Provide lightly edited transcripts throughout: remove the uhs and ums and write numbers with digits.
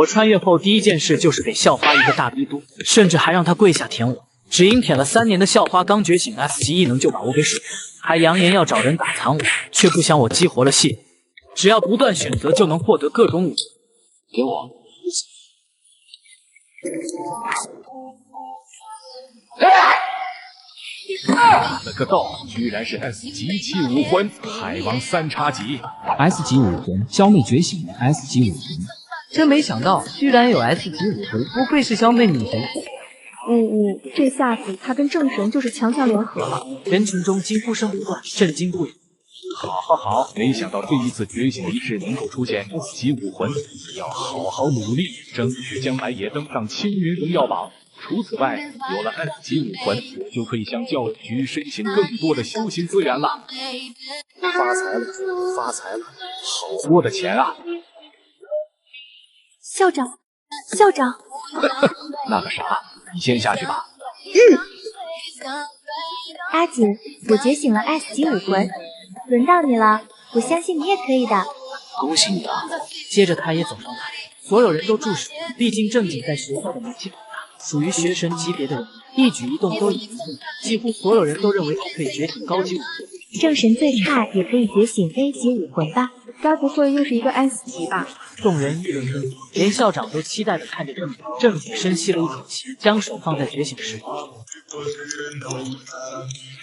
我穿越后第一件事就是给校花一个大逼嘟，甚至还让她跪下舔我。只因舔了3年的校花刚觉醒 S 级异能就把我给水了，还扬言要找人打残我，却不想我激活了系统，只要不断选择就能获得各种武。给我。打了个道，居然是 S 级器武魂，海王3叉戟。S 级武魂，小妹觉醒了 S 级武魂。真没想到，居然有 S 级武魂，不愧是小妹女神。这下子他跟正神就是强强联合了。人群中惊呼声不断，震惊不已。好，没想到这一次觉醒仪式能够出现 S 级武魂，要好好努力，争取将来也登上青云荣耀榜。除此外，有了 S 级武魂，我就可以向教育局申请更多的修行资源了。发财了，好多的钱啊！校长，那个啥，你先下去吧。阿锦，我觉醒了 S 级武魂，轮到你了，我相信你也可以的。恭喜你啊！接着他也走上台，所有人都注视，毕竟正经在学校的名气很大，属于学神级别的人，一举一动都引人注目，几乎所有人都认为他可以觉醒高级武魂。正神最差也可以觉醒 A 级武魂吧？该不会又是一个 S 级吧？众人议论纷纷，连校长都期待地看着正经。正经深吸了一口气，将手放在觉醒石上。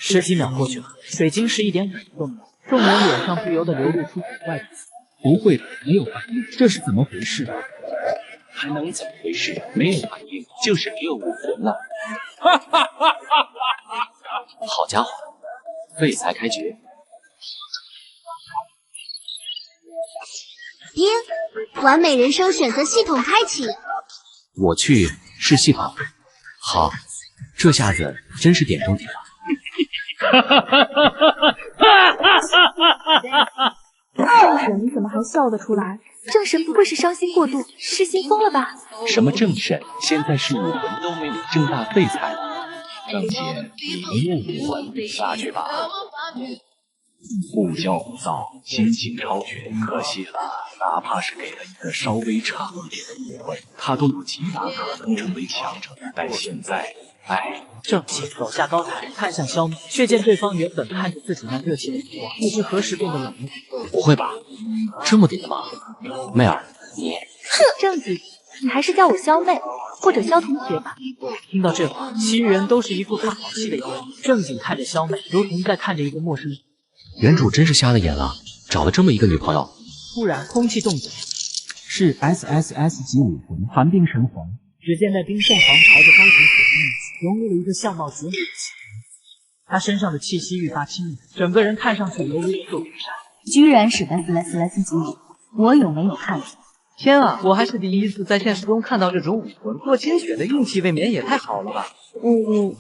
10几秒过去了，水晶石一点反应都没有，众人脸上不由得流露出古怪的词。不会的，没有反应，这是怎么回事？还能怎么回事？没有反应就是没有武魂了。好家伙，废材开局。完美人生选择系统开启。我去试系统。好，这下子真是点中点了。正神，你怎么还笑得出来？正神不会是伤心过度，失心疯了吧？什么正神？现在是武魂都没有，正大废材了。张姐，没有武魂，下去吧。不骄不躁，心性超群，可惜了，哪怕是给了一个稍微差一点的武魂，他都有极大可能成为强者。但现在，正气走下高台，看向萧妹，却见对方原本看着自己那热切的目光，不知何时变得冷漠。不会吧，这么点的吗？妹儿，你正经，你还是叫我萧妹或者萧同学吧。听到这话，其余人都是一副看好戏的样子。正经看着萧妹，如同在看着一个陌生人。原主真是瞎了眼了，找了这么一个女朋友。突然，空气冻结，是 SSS 级武魂寒冰神皇。只见那冰凤凰朝着高级血液融入了一个相貌绝美的气息，他身上的气息愈发亲密，整个人看上去犹如一座冰山。居然是 SSS 级武，我有没有看错？天啊，我还是第一次在现实中看到这种武魂，洛清雪的运气未免也太好了吧！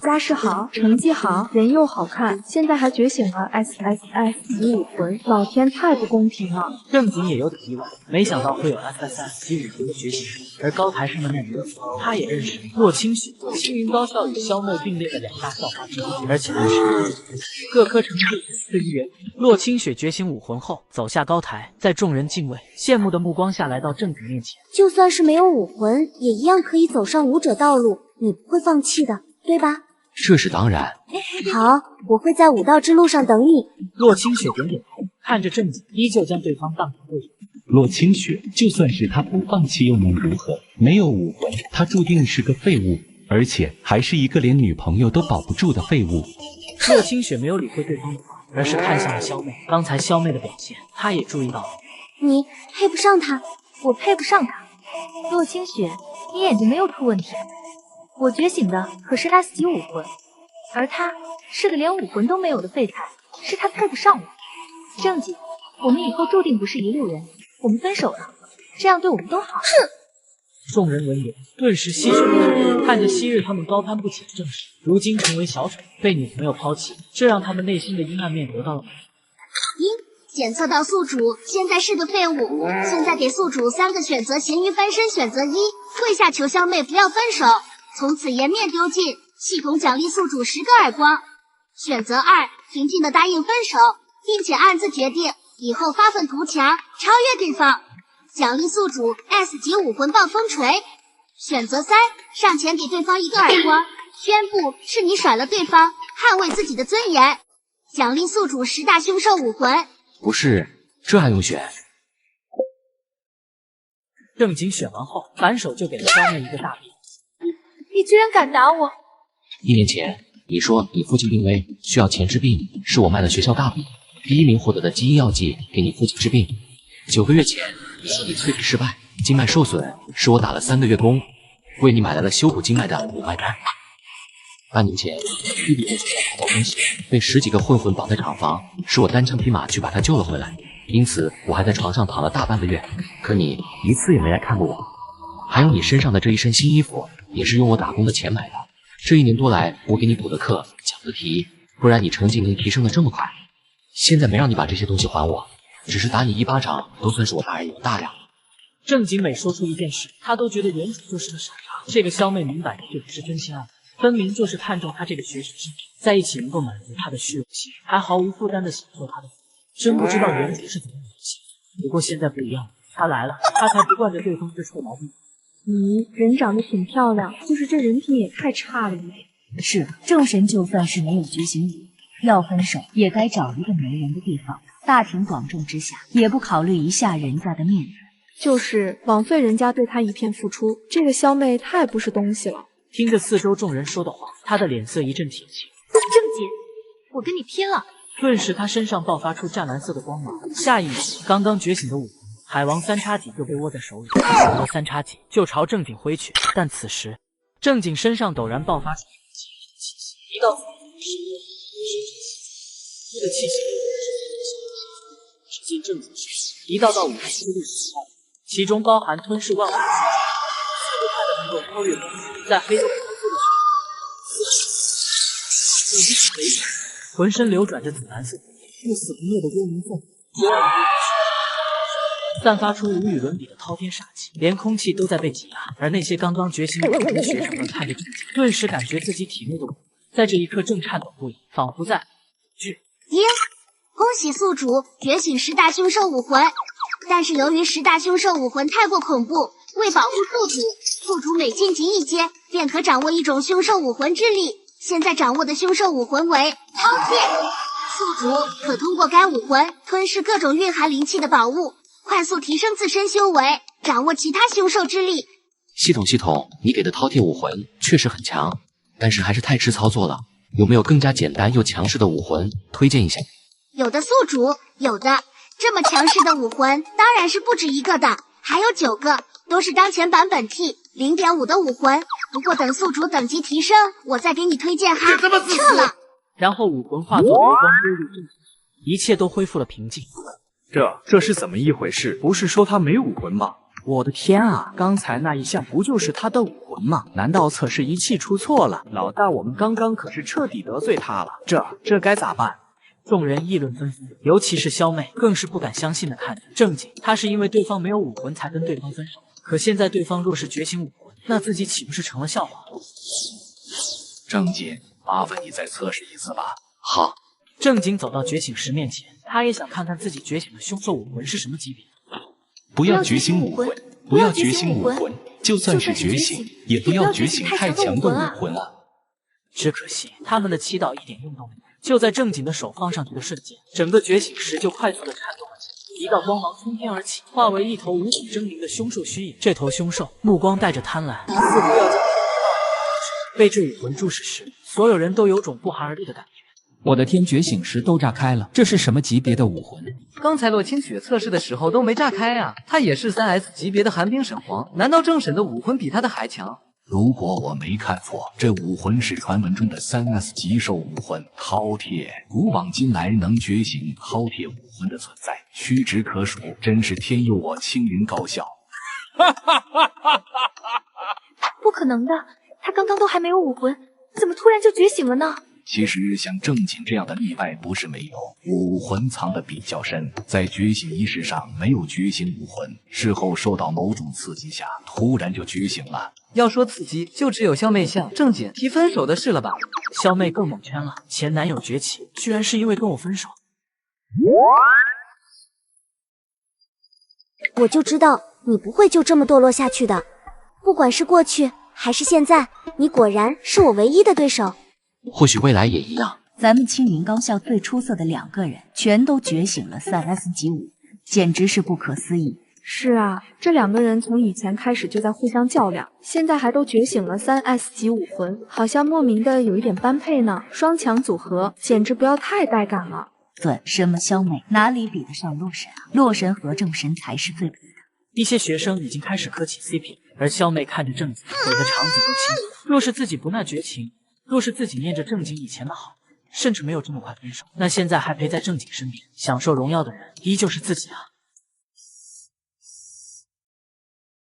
家世好，成绩好，人又好看，现在还觉醒了 SSS 级武魂，老天太不公平了。正经也有点意外，没想到会有 SSS 级武魂的觉醒。而高台上的那人，他也认识洛清雪，青云高校与萧妹并列的2大校花之一，而且还是各科成绩次一人。洛清雪觉醒武魂后，走下高台，在众人敬畏、羡慕的目光下来到正经面前。就算是没有武魂，也一样可以走上武者道路，你不会放弃的，对吧？这是当然。好，我会在武道之路上等你。洛清雪点点头，看着正经，依旧将对方当成队友。洛清雪，就算是他不放弃又能如何？没有武魂，他注定是个废物，而且还是一个连女朋友都保不住的废物。洛清雪没有理会对方的话，而是看向了萧妹。刚才萧妹的表现，她也注意到了。你配不上他，我配不上他。洛清雪，你眼睛没有出问题。我觉醒的可是 S 级武魂，而他是个连武魂都没有的废材，是他配不上我。正经，我们以后注定不是一路人，我们分手了，这样对我们都好。哼！众人闻言，顿时唏嘘不已，看着昔日他们高攀不起的正室，如今成为小丑，被女朋友抛弃，这让他们内心的阴暗面得到了满足。检测到宿主现在是个废物，现在给宿主3个选择，咸鱼翻身选择1，跪下求萧妹不要分手，从此颜面丢尽，系统奖励宿主10个耳光。选择2，平静的答应分手，并且暗自决定以后发愤图强，超越对方。奖励宿主 S 级武魂暴风锤。选择3，上前给对方一个耳光，宣布是你甩了对方，捍卫自己的尊严。奖励宿主10大凶兽武魂。不是，这还用选？正经选完后，反手就给了肖妹一个大逼。你居然敢打我1年前，你说你父亲病危，需要钱治病，是我卖了学校大饼，第1名获得的基因药剂给你父亲治病。9个月前，你说你淬体失败，经脉受损，是我打了3个月工，为你买来了修补经脉的五脉丹。半年前，弟弟在学校跑分时被10几个混混绑在厂房，是我单枪匹马去把他救了回来，因此我还在床上躺了大半个月，可你一次也没来看过我。还有你身上的这一身新衣服，也是用我打工的钱买的。这1年多来，我给你补的课，讲的题，不然你成绩能提升的这么快。现在没让你把这些东西还我，只是打你1巴掌，都算是我大人有大量。正经每说出一件事，他都觉得原主就是个傻叉。这个肖妹明摆着就不是真心爱他，分明就是看中他这个学识之人，在一起能够满足他的虚荣心，还毫无负担的享受他的。真不知道原主是怎么想的。不过现在不一样了，他来了，他才不惯着对方这臭毛病。人长得挺漂亮，就是这人品也太差了一点。是，正神就算是没有觉醒武，要分手也该找一个没人的地方。大庭广众之下，也不考虑一下人家的面子，就是枉费人家对他一片付出。这个肖妹太不是东西了。听着四周众人说的话，他的脸色一阵铁青。正经，我跟你拼了！顿时他身上爆发出湛蓝色的光芒，下一秒，刚刚觉醒的武魂海王3叉戟就被握在手里，手的3叉戟就朝正经挥去。但此时，正经身上陡然爆发出气息，一道这个气息只见正经一道道武魂出入其中，其中包含吞噬万物的速度快的能够超越光速，在黑洞穿梭的时候，浑身流转着紫蓝色不死不灭的幽冥凤，散发出无与伦比的滔天煞气，连空气都在被挤压。而那些刚刚觉醒武魂的学生们看着正经，顿时感觉自己体内的武魂在这一刻正颤抖不已，仿佛在恭喜宿主觉醒10大凶兽武魂，但是由于10大凶兽武魂太过恐怖，为保护宿主每晋级1阶便可掌握一种凶兽武魂之力。现在掌握的凶兽武魂为饕餮，宿主可通过该武魂吞噬各种蕴含灵气的宝物，快速提升自身修为，掌握其他凶兽之力。系统，你给的饕餮武魂确实很强，但是还是太吃操作了。有没有更加简单又强势的武魂推荐一下？有的宿主，有的。这么强势的武魂当然是不止1个的，还有9个，都是当前版本 T0.5 的武魂。不过等宿主等级提升，我再给你推荐哈。撤了。然后武魂化作流光丢入正经，一切都恢复了平静。这是怎么一回事？不是说他没武魂吗？我的天啊！刚才那一下不就是他的武魂吗？难道测试仪器出错了？老大，我们刚刚可是彻底得罪他了，这该咋办？众人议论纷纷，尤其是肖妹更是不敢相信的看着正经。他是因为对方没有武魂才跟对方分手，可现在对方若是觉醒武魂，那自己岂不是成了笑话？正经，麻烦你再测试一次吧。好。正经走到觉醒石面前，他也想看看自己觉醒的凶兽武魂是什么级别。不要觉醒武魂，不要觉醒武魂，就算是觉醒，也不要觉醒太强的武魂啊！只可惜他们的祈祷一点用都没有。就在正经的手放上去的瞬间，整个觉醒石就快速的颤动了起来，一道光芒冲天而起，化为一头无比狰狞的凶兽虚影。这头凶兽目光带着贪婪，似乎要将天地被这武魂注视时，所有人都有种不寒而栗的感觉。我的天，觉醒石都炸开了，这是什么级别的武魂？刚才洛清雪测试的时候都没炸开啊，他也是3S 级别的寒冰神皇，难道正神的武魂比他的还强？如果我没看错，这武魂是传闻中的3S 极兽武魂饕餮。古往今来，能觉醒饕餮武魂的存在屈指可数，真是天佑我青云高校。不可能的，他刚刚都还没有武魂，怎么突然就觉醒了呢？其实像正经这样的例外不是没有，武魂藏得比较深，在觉醒仪式上没有觉醒武魂，事后受到某种刺激下突然就觉醒了。要说刺激，就只有肖妹向正经提分手的事了吧？肖妹更蒙圈了，前男友崛起，居然是因为跟我分手。我就知道你不会就这么堕落下去的。不管是过去还是现在，你果然是我唯一的对手。或许未来也一样。咱们青云高校最出色的2个人，全都觉醒了3S 级武，简直是不可思议。是啊，这2个人从以前开始就在互相较量，现在还都觉醒了3S 级武魂，好像莫名的有一点般配呢。双强组合，简直不要太带感了。什么萧妹哪里比得上洛神啊？洛神和正神才是最配的。一些学生已经开始磕起 CP， 而萧妹看着正经，悔得肠子都青。若是自己不那绝情，若是自己念着正经以前的好，甚至没有这么快分手，那现在还陪在正经身边享受荣耀的人，依旧是自己啊。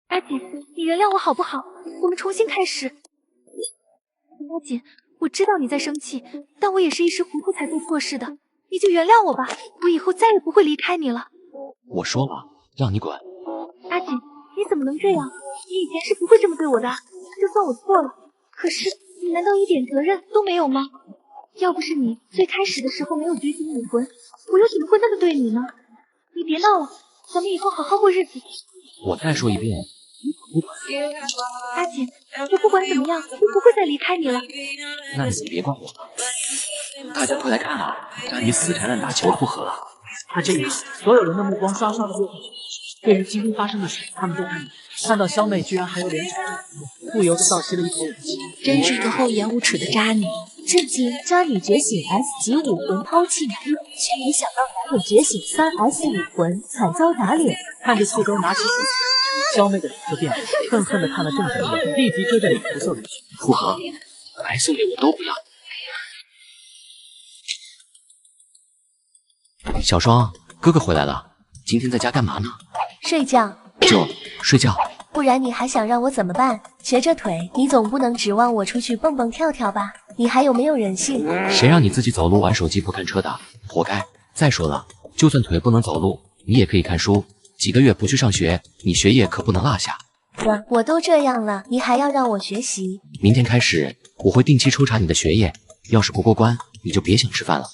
阿锦，你原谅我好不好？我们重新开始。阿锦，我知道你在生气，但我也是一时糊涂才做错事的，你就原谅我吧，我以后再也不会离开你了。我说了，让你滚。阿锦，你怎么能这样？你以前是不会这么对我的，就算我错了，可是你难道一点责任都没有吗？要不是你最开始的时候没有觉醒武魂，我又怎么会那么对你呢？你别闹了，咱们以后好好过日子。我再说一遍，你不管。阿锦，我不管怎么样，我不会再离开你了。那你别管我了。大家快来看啊，丹尼死缠烂打，求复合。他这一次，所有人的目光刷刷的落下去。对于今天发生的事，他们都看看到萧妹居然还有脸吵，不由得倒吸了一口冷气。真是个厚颜无耻的渣女！震惊！渣女觉醒 S 级武魂抛弃男友，却没想到男友觉醒3S 武魂，惨遭打脸。看着四周拿起手机，萧妹的脸色变了，恨恨地看了正经一眼，立即遮着脸不受人去。复合，白送给我都不要。小双，哥哥回来了，今天在家干嘛呢？睡觉。就睡觉。不然你还想让我怎么办？瘸着腿，你总不能指望我出去蹦蹦跳跳吧？你还有没有人性？谁让你自己走路玩手机不看车的？活该！再说了，就算腿不能走路，你也可以看书。几个月不去上学，你学业可不能落下。哥，我都这样了，你还要让我学习？明天开始，我会定期抽查你的学业，要是不过关，你就别想吃饭了。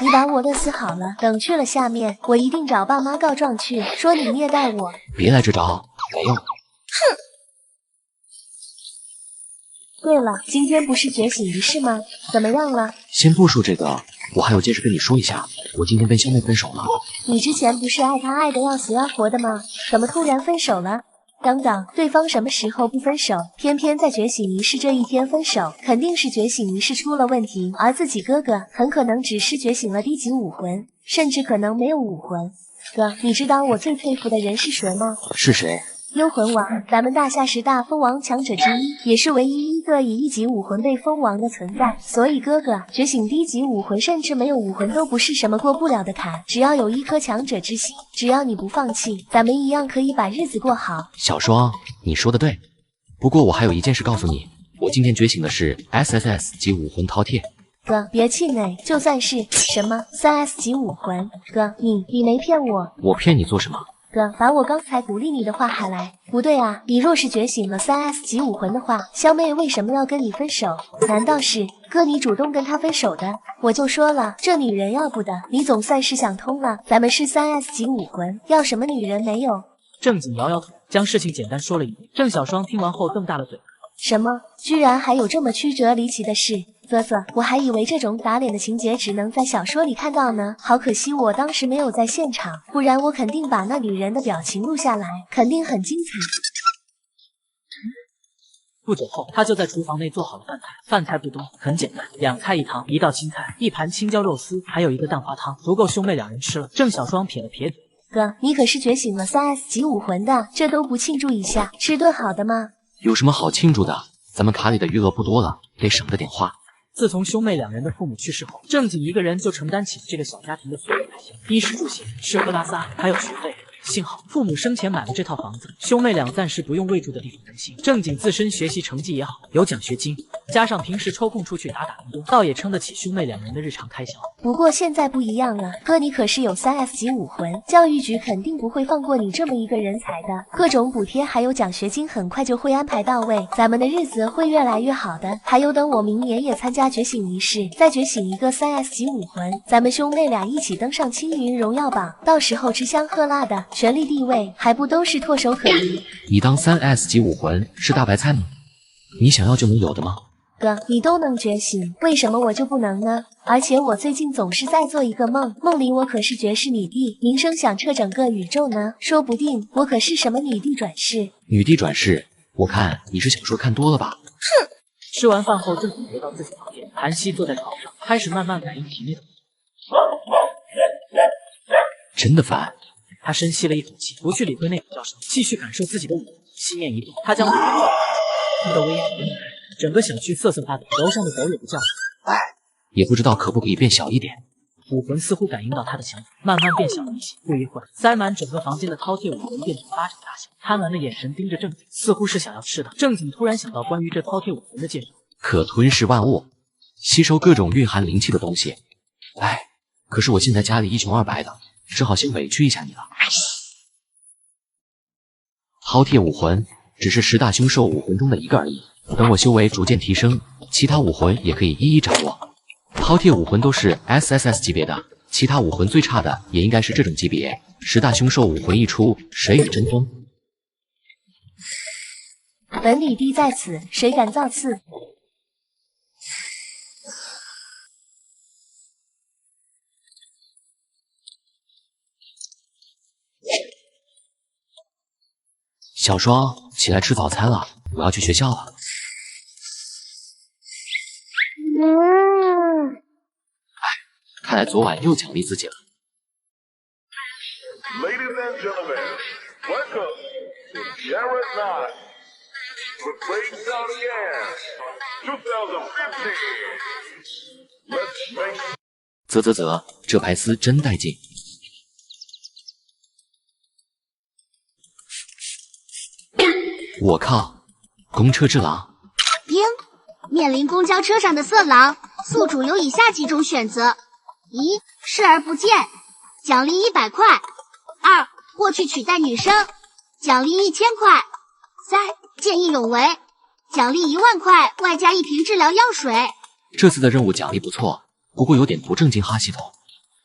你把我勒死好了，等去了下面，我一定找爸妈告状去，说你虐待我。别来这招，没用。哼。对了，今天不是觉醒仪式吗？怎么样了？先不说这个，我还有件事跟你说一下，我今天跟肖妹分手了。你之前不是爱她爱的要死要活的吗？怎么突然分手了？等等，对方什么时候不分手，偏偏在觉醒仪式这一天分手，肯定是觉醒仪式出了问题，而自己哥哥很可能只是觉醒了低级武魂，甚至可能没有武魂。哥，你知道我最佩服的人是谁吗？是谁？幽魂王，咱们大夏10大封王强者之一，也是唯一一个以1级武魂被封王的存在。所以哥哥觉醒低级武魂，甚至没有武魂都不是什么过不了的坎。只要有一颗强者之心，只要你不放弃，咱们一样可以把日子过好。小双，你说的对。不过我还有一件事告诉你，我今天觉醒的是 SSS 级武魂饕餮。哥，别气馁，就算是什么3S 级武魂，哥，你没骗我。我骗你做什么？哥，把我刚才鼓励你的话喊来。不对啊，你若是觉醒了3S 级武魂的话，肖妹为什么要跟你分手？难道是哥你主动跟她分手的？我就说了，这女人要不得，你总算是想通了。咱们是3S 级武魂，要什么女人没有？正经摇摇头，将事情简单说了一遍。郑小双听完后瞪大了嘴。什么？居然还有这么曲折离奇的事？啧啧，我还以为这种打脸的情节只能在小说里看到呢，好可惜我当时没有在现场，不然我肯定把那女人的表情录下来，肯定很精彩。不久后，他就在厨房内做好了饭菜。饭菜不多，很简单，2菜1汤，一道青菜，一盘青椒肉丝，还有一个蛋花汤，足够兄妹2人吃了。郑小双撇了撇嘴，哥，你可是觉醒了3S 级武魂的，这都不庆祝一下，吃顿好的吗？有什么好庆祝的？咱们卡里的余额不多了，得省着点花。自从兄妹2人的父母去世后，正经一个人就承担起这个小家庭的所有开销，衣食住行、吃喝拉撒，还有学费。幸好父母生前买了这套房子，兄妹俩暂时不用为住的地方担心。正经自身学习成绩也好，有奖学金，加上平时抽空出去打打运动，倒也撑得起兄妹两人的日常开销。不过现在不一样了，哥你可是有3S 级武魂，教育局肯定不会放过你这么一个人才的，各种补贴还有奖学金很快就会安排到位，咱们的日子会越来越好的。还有等我明年也参加觉醒仪式，再觉醒一个3S 级武魂，咱们兄妹俩一起登上青云荣耀榜，到时候吃香喝辣的，权力地位还不都是唾手可得。你当3S 级武魂是大白菜吗？你想要就能有的吗？哥，你都能觉醒，为什么我就不能呢？而且我最近总是在做一个梦，梦里我可是绝世女帝，名声响彻整个宇宙呢，说不定我可是什么女帝转世。女帝转世？我看你是小说看多了吧？哼！吃完饭后，正经回到自己房间，韩熙坐在床上，开始慢慢感应体内的。真的烦。他深吸了一口气，不去理会那种叫声，继续感受自己的武魂。心念一动，他将武魂的威压引开，整个小区瑟瑟发抖，楼上的狗也不叫了。哎，也不知道可不可以变小一点。武魂似乎感应到他的想法，慢慢变小了一些。不一会儿，塞满整个房间的饕餮武魂变成巴掌大小，贪婪的眼神盯着正经，似乎是想要吃的。正经突然想到关于这饕餮武魂的介绍，可吞噬万物，吸收各种蕴含灵气的东西。哎，可是我现在家里一穷二白的，只好先委屈一下你了。饕餮武魂只是10大凶兽武魂中的一个而已，等我修为逐渐提升，其他武魂也可以一一掌握。饕餮武魂都是 SSS 级别的，其他武魂最差的也应该是这种级别。10大凶兽武魂一出，谁与争锋？本礼帝在此，谁敢造次？小双，起来吃早餐了，我要去学校了。哎，看来昨晚又奖励自己了。Ladies and gentlemen, welcome to Jared 9 with Breaks Down the Air 2015. Let's make 啧，这排丝真带劲。我靠，公车之狼！丁，面临公交车上的色狼，宿主有以下几种选择：一，视而不见，奖励100块；二，过去取代女生，奖励1000块；三，见义勇为，奖励1万块，外加1瓶治疗药水。这次的任务奖励不错，不过有点不正经哈系统。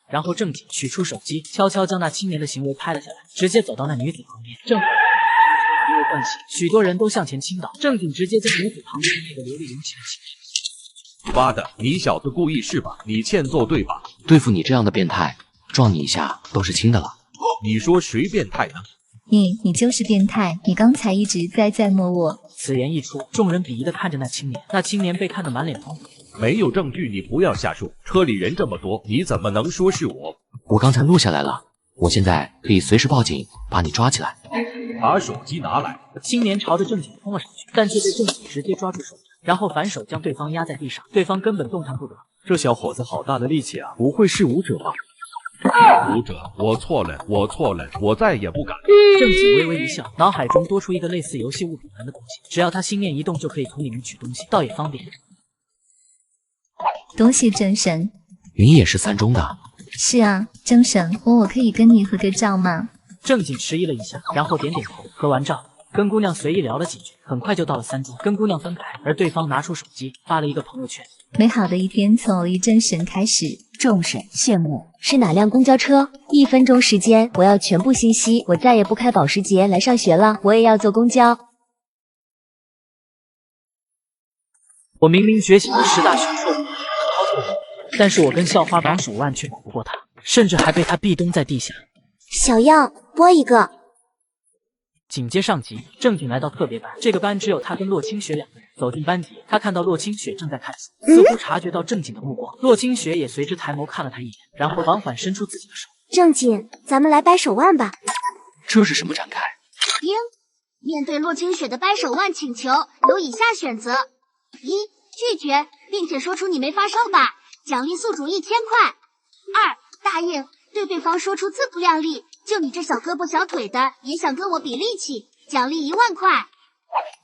然后正经取出手机，悄悄将那青年的行为拍了下来，直接走到那女子旁边。因为惯性，许多人都向前倾倒，正经直接将女子旁边那个流里涌起的情绪。妈的，你小子故意是吧？你欠揍对吧？对付你这样的变态，撞你一下都是轻的了。你说谁变态呢？你就是变态，你刚才一直在摸我。此言一出，众人鄙夷的看着那青年，那青年被看得满脸通红。没有证据，你不要瞎说。车里人这么多，你怎么能说是我？我刚才录下来了，我现在可以随时报警把你抓起来。把手机拿来！青年朝着正经冲了上去，但却被正经直接抓住手，然后反手将对方压在地上，对方根本动弹不得。这小伙子好大的力气啊，不会是武者吧？武者，我错了，我再也不敢。正经微微一笑，脑海中多出一个类似游戏物品般的东西，只要他心念一动，就可以从里面取东西，倒也方便。多谢真神。你也是3中的？是啊，真神，我可以跟你合个照吗？正经迟疑了一下，然后点点头。合完照，跟姑娘随意聊了几句，很快就到了3中，跟姑娘分开，而对方拿出手机发了一个朋友圈。美好的一天从一真神开始。众神羡慕，是哪辆公交车？1分钟时间，我要全部信息，我再也不开保时捷来上学了，我也要坐公交。我明明觉醒了10大凶兽，但是我跟校花榜15万却打不过他，甚至还被他壁咚在地下。小样，播一个。紧接上集，正经来到特别班，这个班只有他跟洛清雪2个人。走进班级，他看到洛清雪正在看书，似乎察觉到正经的目光，洛清雪也随之抬眸看了他一眼，然后缓缓伸出自己的手。正经，咱们来掰手腕吧。这是什么展开？丁，面对洛清雪的掰手腕请求，有以下选择：一，拒绝，并且说出你没发烧吧，奖励宿主1000块；二，答应，对对方说出自不量力，就你这小胳膊小腿的，也想跟我比力气，奖励1万块。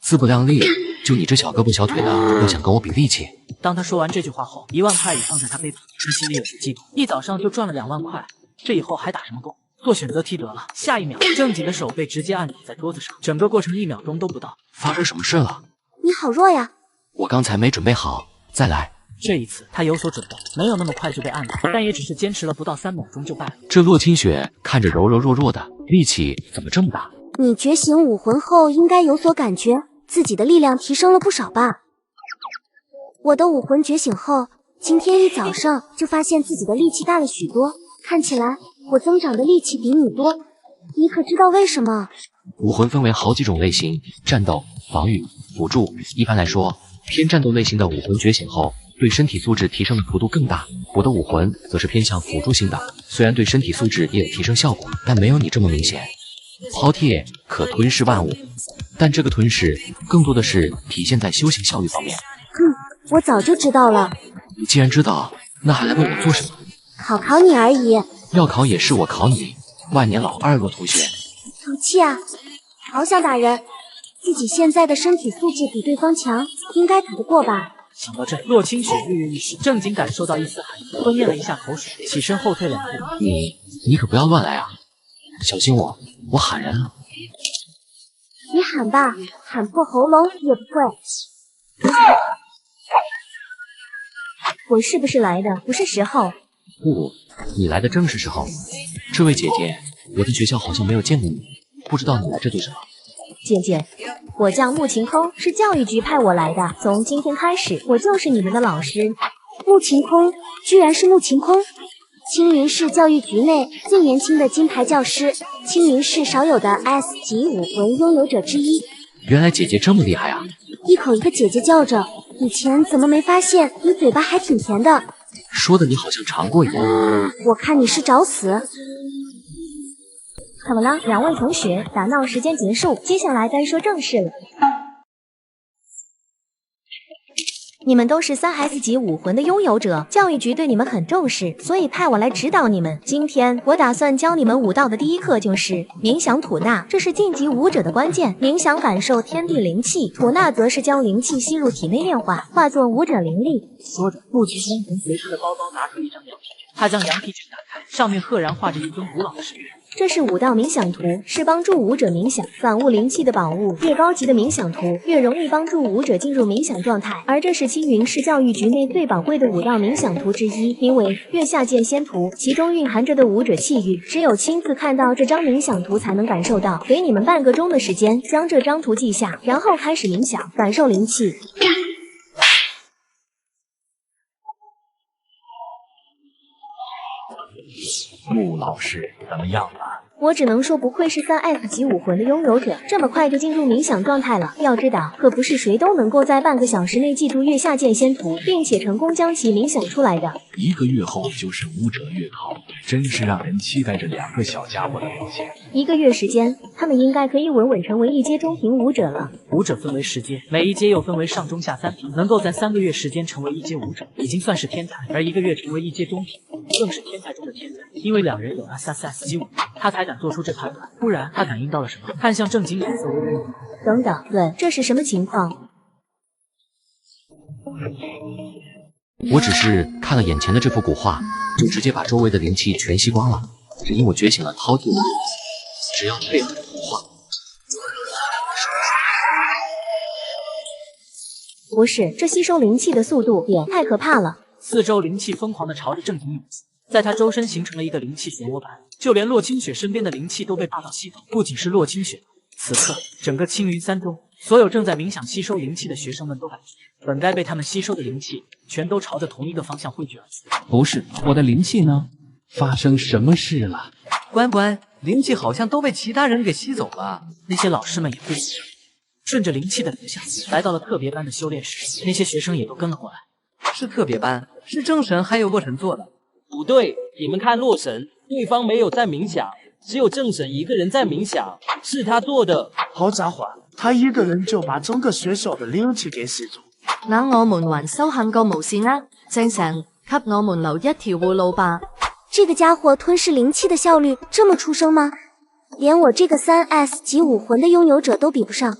自不量力，就你这小胳膊小腿的，又想跟我比力气？当他说完这句话后，1万块已放在他背包，他心里有些激动，一早上就赚了2万块，这以后还打什么工？做选择题得了。下一秒，正经的手被直接按倒在桌子上，整个过程1秒钟都不到。发生什么事了？你好弱呀！我刚才没准备好，再来。这一次他有所准备，没有那么快就被按倒，但也只是坚持了不到3秒钟就败了。这洛清雪看着柔柔弱弱的，力气怎么这么大？你觉醒武魂后应该有所感觉，自己的力量提升了不少吧？我的武魂觉醒后，今天一早上就发现自己的力气大了许多，看起来我增长的力气比你多，你可知道为什么？武魂分为好几种类型，战斗、防御、辅助。一般来说，偏战斗类型的武魂觉醒后，对身体素质提升的幅度更大。我的武魂则是偏向辅助性的，虽然对身体素质也有提升效果，但没有你这么明显。饕餮可吞噬万物，但这个吞噬更多的是体现在修行效率方面。我早就知道了。你既然知道，那还来问我做什么？考你而已。要考也是我考你，万年老2个同学。土气啊！翱翔大人，自己现在的身体素质比对方强，应该打得过吧？想到这，洛清雪跃跃欲试，正经感受到一丝寒意，吞咽了一下口水，起身后退2步。你可不要乱来啊！小心我喊人了。你喊吧，喊破喉咙也不会。我是不是来的不是时候？不，你来的正是时候。这位姐姐，我在学校好像没有见过你，不知道你来这做什么。姐姐，我叫穆晴空，是教育局派我来的。从今天开始，我就是你们的老师。穆晴空，居然是穆晴空，青云市教育局内最年轻的金牌教师，青云市少有的 S 级武魂拥有者之一。原来姐姐这么厉害啊！一口一个姐姐叫着，以前怎么没发现？你嘴巴还挺甜的。说的你好像尝过一样。我看你是找死。怎么了，2位同学？打闹时间结束，接下来该说正事了。你们都是3S 级武魂的拥有者，教育局对你们很重视，所以派我来指导你们。今天我打算教你们武道的第一课就是冥想吐纳，这是晋级武者的关键。冥想感受天地灵气，吐纳则是将灵气吸入体内炼化，化作武者灵力。说着，穆晴空从随身的包包拿出一张羊皮卷，他将羊皮卷打开，上面赫然画着一尊古老的石月。这是武道冥想图，是帮助武者冥想、反物灵气的宝物。越高级的冥想图，越容易帮助武者进入冥想状态。而这是青云市教育局内最宝贵的武道冥想图之一，名为《月下剑仙图》，其中蕴含着的武者气域，只有亲自看到这张冥想图才能感受到。给你们半个钟的时间，将这张图记下，然后开始冥想，感受灵气。穆老师怎么样了？我只能说不愧是3S 级武魂的拥有者，这么快就进入冥想状态了。要知道，可不是谁都能够在半个小时内记住月下剑仙图，并且成功将其冥想出来的。1个月后就是武者月考，真是让人期待这2个小家伙的表现。1个月时间，他们应该可以稳稳成为一阶中品武者了。武者分为10阶，每一阶又分为上中下3品，能够在3个月时间成为1阶武者，已经算是天才。而1个月成为1阶中品，更是天才中的天才。因为2人有 SSS 级武魂，他才敢做出这判断。突然，他感应到了什么，看向正经，脸色微微。等等，对，这是什么情况？我只是看了眼前的这幅古画，就直接把周围的灵气全吸光了。只因我觉醒了饕餮武魂，只要配合古画。不是，这吸收灵气的速度也太可怕了。四周灵气疯狂地朝着正经涌进，在他周身形成了一个灵气漩涡板，就连洛清雪身边的灵气都被霸道吸走。不仅是洛清雪，此刻整个青云3中，所有正在冥想吸收灵气的学生们都感觉，本该被他们吸收的灵气，全都朝着同一个方向汇聚而去。不是，我的灵气呢？发生什么事了？关关，灵气好像都被其他人给吸走了。那些老师们也不一样，顺着灵气的流向，来到了特别班的修炼室，那些学生也都跟了过来。是特别班，是正神还有洛神做的。不对，你们看洛神，对方没有在冥想，只有正神一个人在冥想，是他做的。好家伙，他一个人就把整个学校的灵气给吸住。那我們還修行個無線啦，正神，給我們留一條活路吧。这个家伙吞噬灵气的效率这么出生吗？连我这个3S级武魂的拥有者都比不上。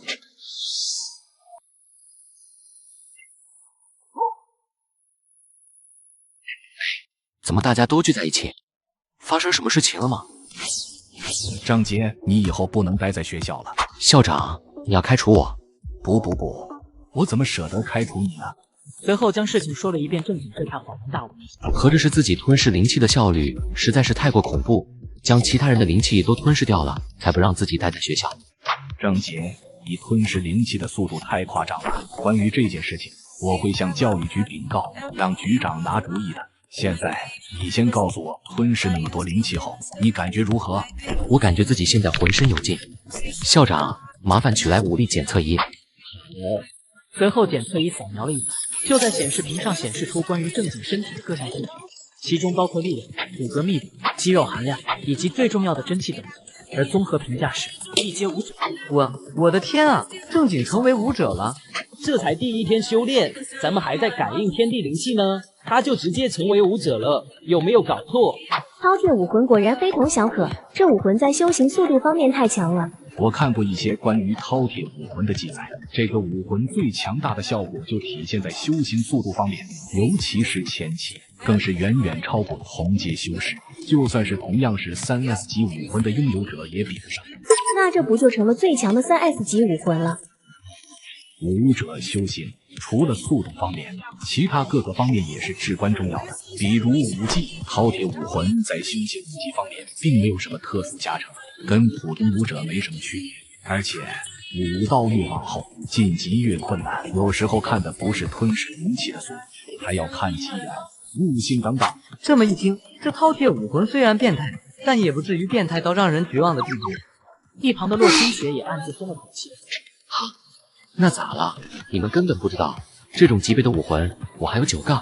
怎么大家都聚在一起？发生什么事情了吗？张杰，你以后不能待在学校了。校长，你要开除我？不，我怎么舍得开除你呢？随后将事情说了一遍，正经这才恍然大悟。合着是自己吞噬灵气的效率实在是太过恐怖，将其他人的灵气都吞噬掉了，才不让自己待在学校。张杰，你吞噬灵气的速度太夸张了。关于这件事情，我会向教育局禀告，让局长拿主意的。现在，你先告诉我，吞噬那么多灵气后，你感觉如何？我感觉自己现在浑身有劲。校长，麻烦取来武力检测仪。随后检测仪扫描了一番，就在显示屏上显示出关于正经身体的各项数据，其中包括力量、骨骼密度、肌肉含量以及最重要的真气等级。而综合评价是一阶武者。我的天啊，正经成为武者了！这才第1天修炼，咱们还在感应天地灵气呢，他就直接成为武者了，有没有搞错？饕餮武魂果然非同小可，这武魂在修行速度方面太强了。我看过一些关于饕餮武魂的记载，这个武魂最强大的效果就体现在修行速度方面，尤其是前期，更是远远超过红阶修士。就算是同样是3S 级武魂的拥有者也比不上。那这不就成了最强的3S 级武魂了？武者修行除了速度方面，其他各个方面也是至关重要的。比如武技，饕餮武魂在修行武技方面并没有什么特殊加成，跟普通武者没什么区别。而且武道越往后，晋级越困难，有时候看的不是吞噬灵气的速度，还要看机缘、悟性等等。这么一听，这饕餮武魂虽然变态，但也不至于变态到让人绝望的地步。一旁的洛清雪也暗自松了口气。那咋了？你们根本不知道，这种级别的武魂我还有9个，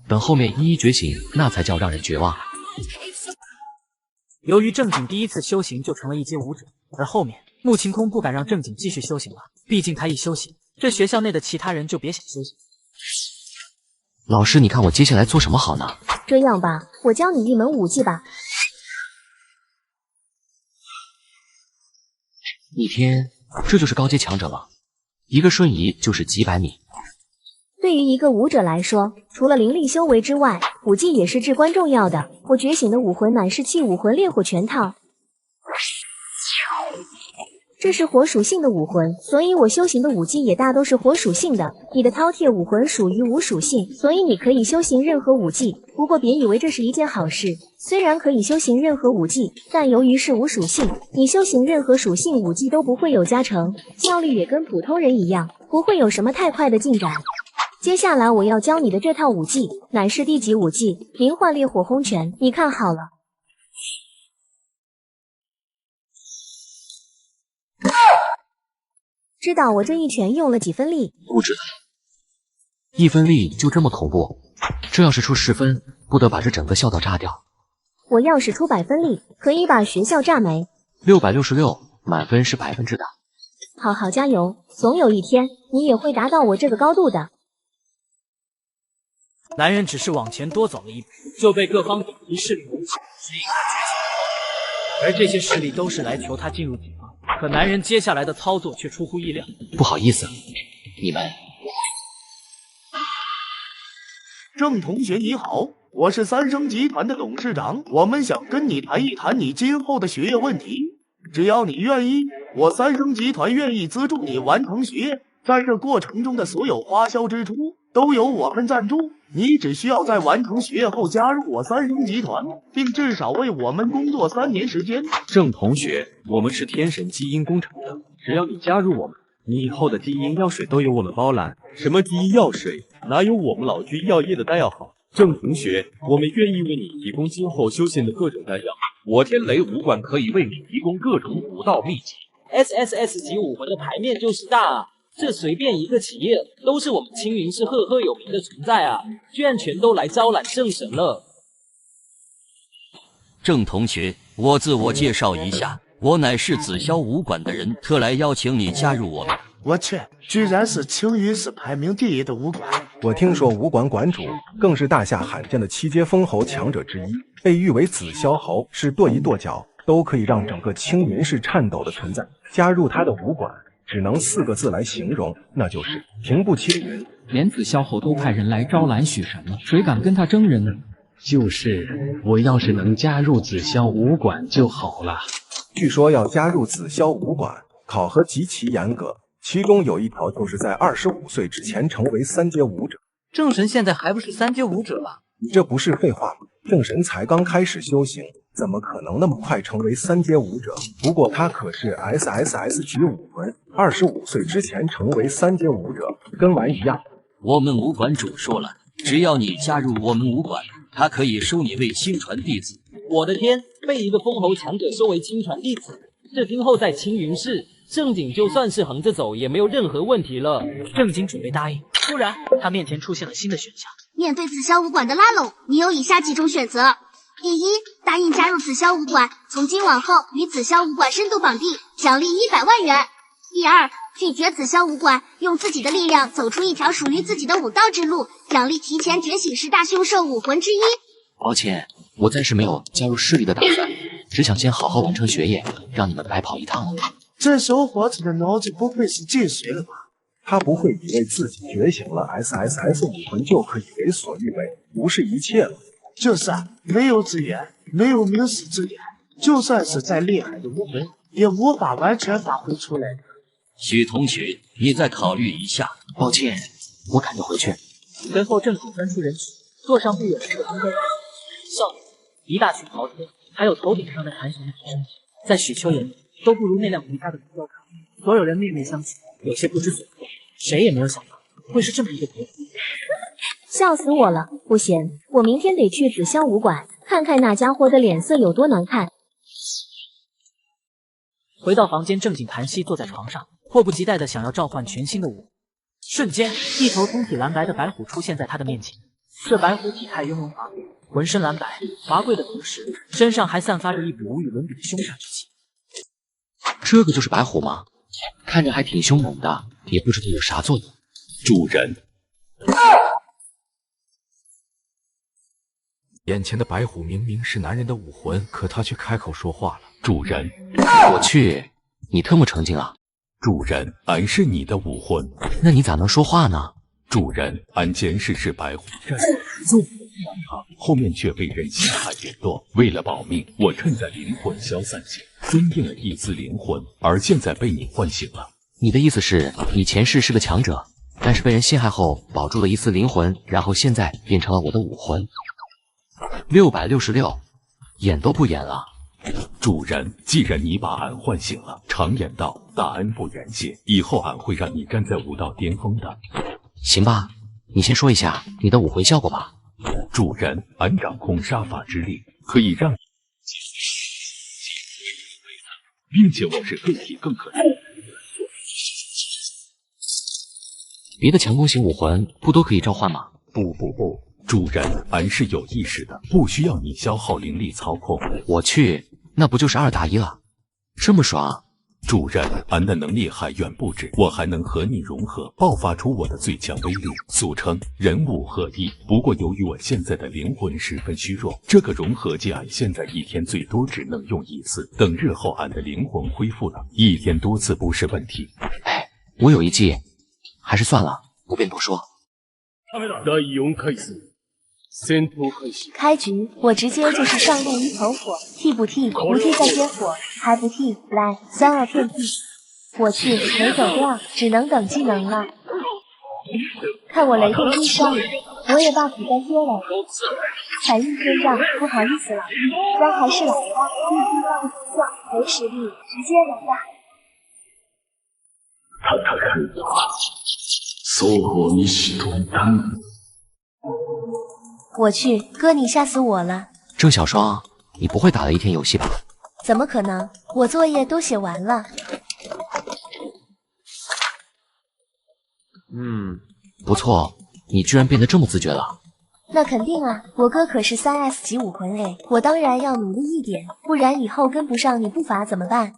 等后面一一觉醒，那才叫让人绝望。由于正经第1次修行就成了一阶武者，而后面穆晴空不敢让正经继续修行了，毕竟他一修行，这学校内的其他人就别想修行。老师，你看我接下来做什么好呢？这样吧，我教你一门武技吧。逆天，这就是高阶强者了，一个瞬移就是几百米。对于一个武者来说，除了灵力修为之外，武技也是至关重要的。我觉醒的武魂乃是气武魂烈火全套，这是火属性的武魂，所以我修行的武技也大都是火属性的。你的饕餮武魂属于无属性，所以你可以修行任何武技。不过别以为这是一件好事，虽然可以修行任何武技，但由于是无属性，你修行任何属性武技都不会有加成，效率也跟普通人一样，不会有什么太快的进展。接下来我要教你的这套武技，乃是地级武技灵幻烈火轰拳，你看好了。知道我这一拳用了几分力？不知道，1分力就这么恐怖？这要是出10分，不得把这整个校道炸掉。我要是出100分力，可以把学校炸没。666，满分是100%的。好好加油，总有一天你也会达到我这个高度的。男人只是往前多走了一步，就被各方顶级势力围起，是一个觉醒，而这些势力都是来求他进入己方。可男人接下来的操作却出乎意料。不好意思，你们。郑同学你好，我是3生集团的董事长，我们想跟你谈一谈你今后的学业问题。只要你愿意，我3生集团愿意资助你完成学业，在这过程中的所有花销支出都由我们赞助。你只需要在完成学业后加入我3生集团，并至少为我们工作3年时间。郑同学，我们是天神基因工程的，只要你加入我们，你以后的基因药水都由我们包揽。什么基因药水，哪有我们老君药业的丹药好？郑同学，我们愿意为你提供今后修炼的各种丹药。我天雷武馆可以为你提供各种武道秘籍。SSS 级武魂的牌面就是大啊，这随便一个企业都是我们青云市赫赫有名的存在啊，居然全都来招揽正神了。郑同学，我自我介绍一下，我乃是紫霄武馆的人，特来邀请你加入我们。我去，居然是青云市排名第1的武馆。我听说武馆馆主更是大夏罕见的7阶封侯强者之一，被誉为紫霄侯，是跺一跺脚都可以让整个青云市颤抖的存在。加入他的武馆只能4个字来形容，那就是平步青云。连紫霄侯都派人来招揽许神了，谁敢跟他争人呢？就是我要是能加入紫霄武馆就好了。据说要加入紫霄武馆，考核极其严格，其中有一条就是在25岁之前成为3阶武者。正神现在还不是3阶武者吧？你这不是废话吗？正神才刚开始修行，怎么可能那么快成为3阶武者？不过他可是 SSS 级武魂，25岁之前成为3阶武者，跟玩一样。我们武馆主说了，只要你加入我们武馆，他可以收你为亲传弟子。我的天，被一个封侯强者收为亲传弟子，这今后在青云市，正经就算是横着走也没有任何问题了。正经准备答应，突然他面前出现了新的选项。面对紫霄武馆的拉拢，你有以下几种选择：第一，答应加入紫霄武馆，从今往后与紫霄武馆深度绑定，奖励100万元；第二，拒绝紫霄武馆，用自己的力量走出一条属于自己的武道之路，奖励提前觉醒10大凶兽武魂之一。抱歉，我暂时没有加入势力的打算，只想先好好完成学业，让你们白跑一趟。这小伙子的脑子不会是进水了吧？他不会以为自己觉醒了 SSS 武魂就可以为所欲为，无视一切了。就是啊，没有资源，没有明使之眼，就算是再厉害的武魂，也无法完全发挥出来的。许同学，你再考虑一下。抱歉，我赶着回去。随后正经分出人群，座上不远处的中间，少年、一大群豪车，还有头顶上的盘旋的直升机，在许秋眼里都不如那辆回家的公交卡。所有人面面相觑，有些不知所措，谁也没有想到会是这么一个结果。笑死我了！不行，我明天得去紫霄武馆看看那家伙的脸色有多难看。回到房间，正经盘膝坐在床上，迫不及待的想要召唤全新的武。瞬间，一头通体蓝白的白虎出现在他的面前。这白虎体态雍容华贵，浑身蓝白，华贵的同时，身上还散发着一股无与伦比的凶煞之气。这个就是白虎吗？看着还挺凶猛的，也不知道有啥作用。主人，眼前的白虎明明是男人的武魂，可他却开口说话了。主人，我去，你特么成精啊！主人，俺是你的武魂，那你咋能说话呢？主人，俺前世是白虎，这做后面却被人陷害陨落。为了保命，我趁在灵魂消散前封印了一丝灵魂，而现在被你唤醒了。你的意思是你前世是个强者，但是被人陷害后保住了一丝灵魂，然后现在变成了我的武魂。666，演都不演了。主人，既然你把俺唤醒了，常言道，大恩不言谢，以后俺会让你站在武道巅峰的。行吧，你先说一下你的武魂效果吧。主人，俺掌控杀法之力，可以让你并且我是个体更可能。别的强攻型武魂不都可以召唤吗？不，主人，俺是有意识的，不需要你消耗灵力操控。我去，那不就是2打1了？这么爽？主人，俺的能力还远不止，我还能和你融合，爆发出我的最强威力，俗称人武合一。不过由于我现在的灵魂十分虚弱，这个融合技俺现在一天最多只能用1次，等日后俺的灵魂恢复了，一天多次不是问题。哎，我有一计，还是算了，不便多说。第4回戦戦闘開始。开局我直接就是上路一头火，替不替？不替再接火，还不替？来，3、2片替！我去，没走掉，只能等技能了。看我雷电一烧，我也 buff 该接了。反应天降，不好意思了，姜还是老的，一击爆不效，没实力，直接来吧。戦いは双方にしといたん。我去，哥你吓死我了！郑小双，你不会打了一天游戏吧？怎么可能？我作业都写完了。不错，你居然变得这么自觉了。那肯定啊，我哥可是3S 级武魂哎，我当然要努力一点，不然以后跟不上你步伐怎么办？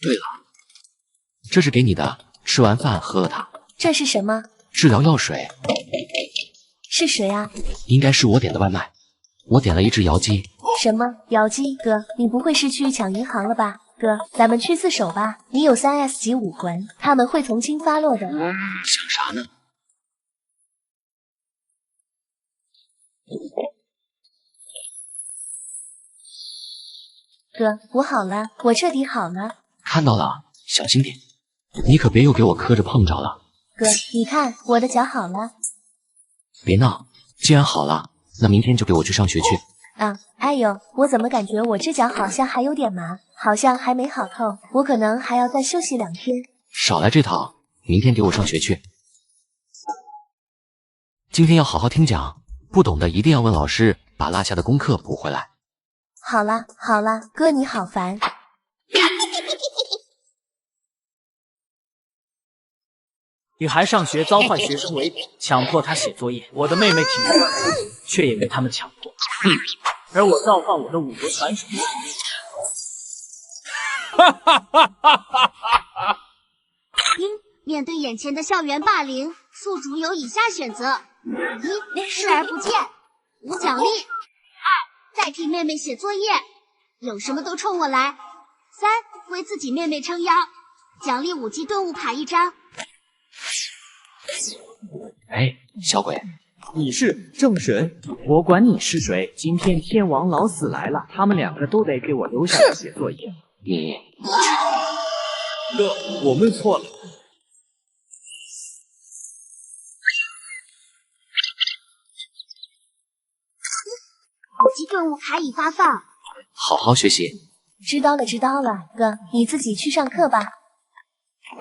对了，这是给你的，吃完饭喝了它。这是什么？治疗药水。是谁啊？应该是我点的外卖，我点了一只瑶姬。什么瑶姬？哥，你不会是去抢银行了吧？哥，咱们去自首吧，你有3S 级武魂，他们会从轻发落的。想啥呢？哥，我好了，我彻底好了。看到了，小心点，你可别又给我磕着碰着了。哥，你看我的脚好了。别闹，既然好了，那明天就给我去上学去。啊，哎呦，我怎么感觉我这脚好像还有点麻，好像还没好透，我可能还要再休息2天。少来这套，明天给我上学去。今天要好好听讲，不懂的一定要问老师，把落下的功课补回来。好啦好啦，哥你好烦。女孩上学遭坏学生围堵，强迫她写作业。我的妹妹挺过来，却也被他们强迫。而我召唤我的武魂传说。面对眼前的校园霸凌，宿主有以下选择：一、视而不见，无奖励；二、代替妹妹写作业，有什么都冲我来；三、为自己妹妹撑腰，奖励5级顿悟卡1张。哎，小鬼，你是正神，我管你是谁。今天天王老死来了，他们2个都得给我留下来写作业。你哥，我们错了。5级顿悟卡已发放，好好学习。知道了知道了，哥，你自己去上课吧。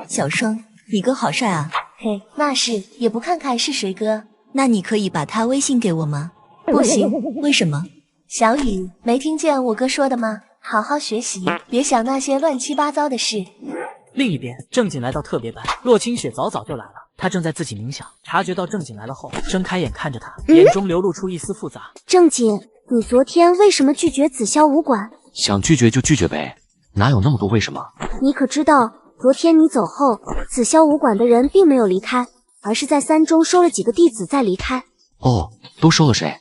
小双，你哥好帅啊！嘿，那是，也不看看是谁哥。那你可以把他微信给我吗？不行。为什么？小雨，没听见我哥说的吗？好好学习，别想那些乱七八糟的事。另一边，正经来到特别班，洛清雪早就来了。她正在自己冥想，察觉到正经来了后，睁开眼看着他，眼中流露出一丝复杂。正经，你昨天为什么拒绝紫霄武馆？想拒绝就拒绝呗，哪有那么多为什么？你可知道，昨天你走后，紫霄武馆的人并没有离开，而是在3中收了几个弟子再离开。哦，都收了谁？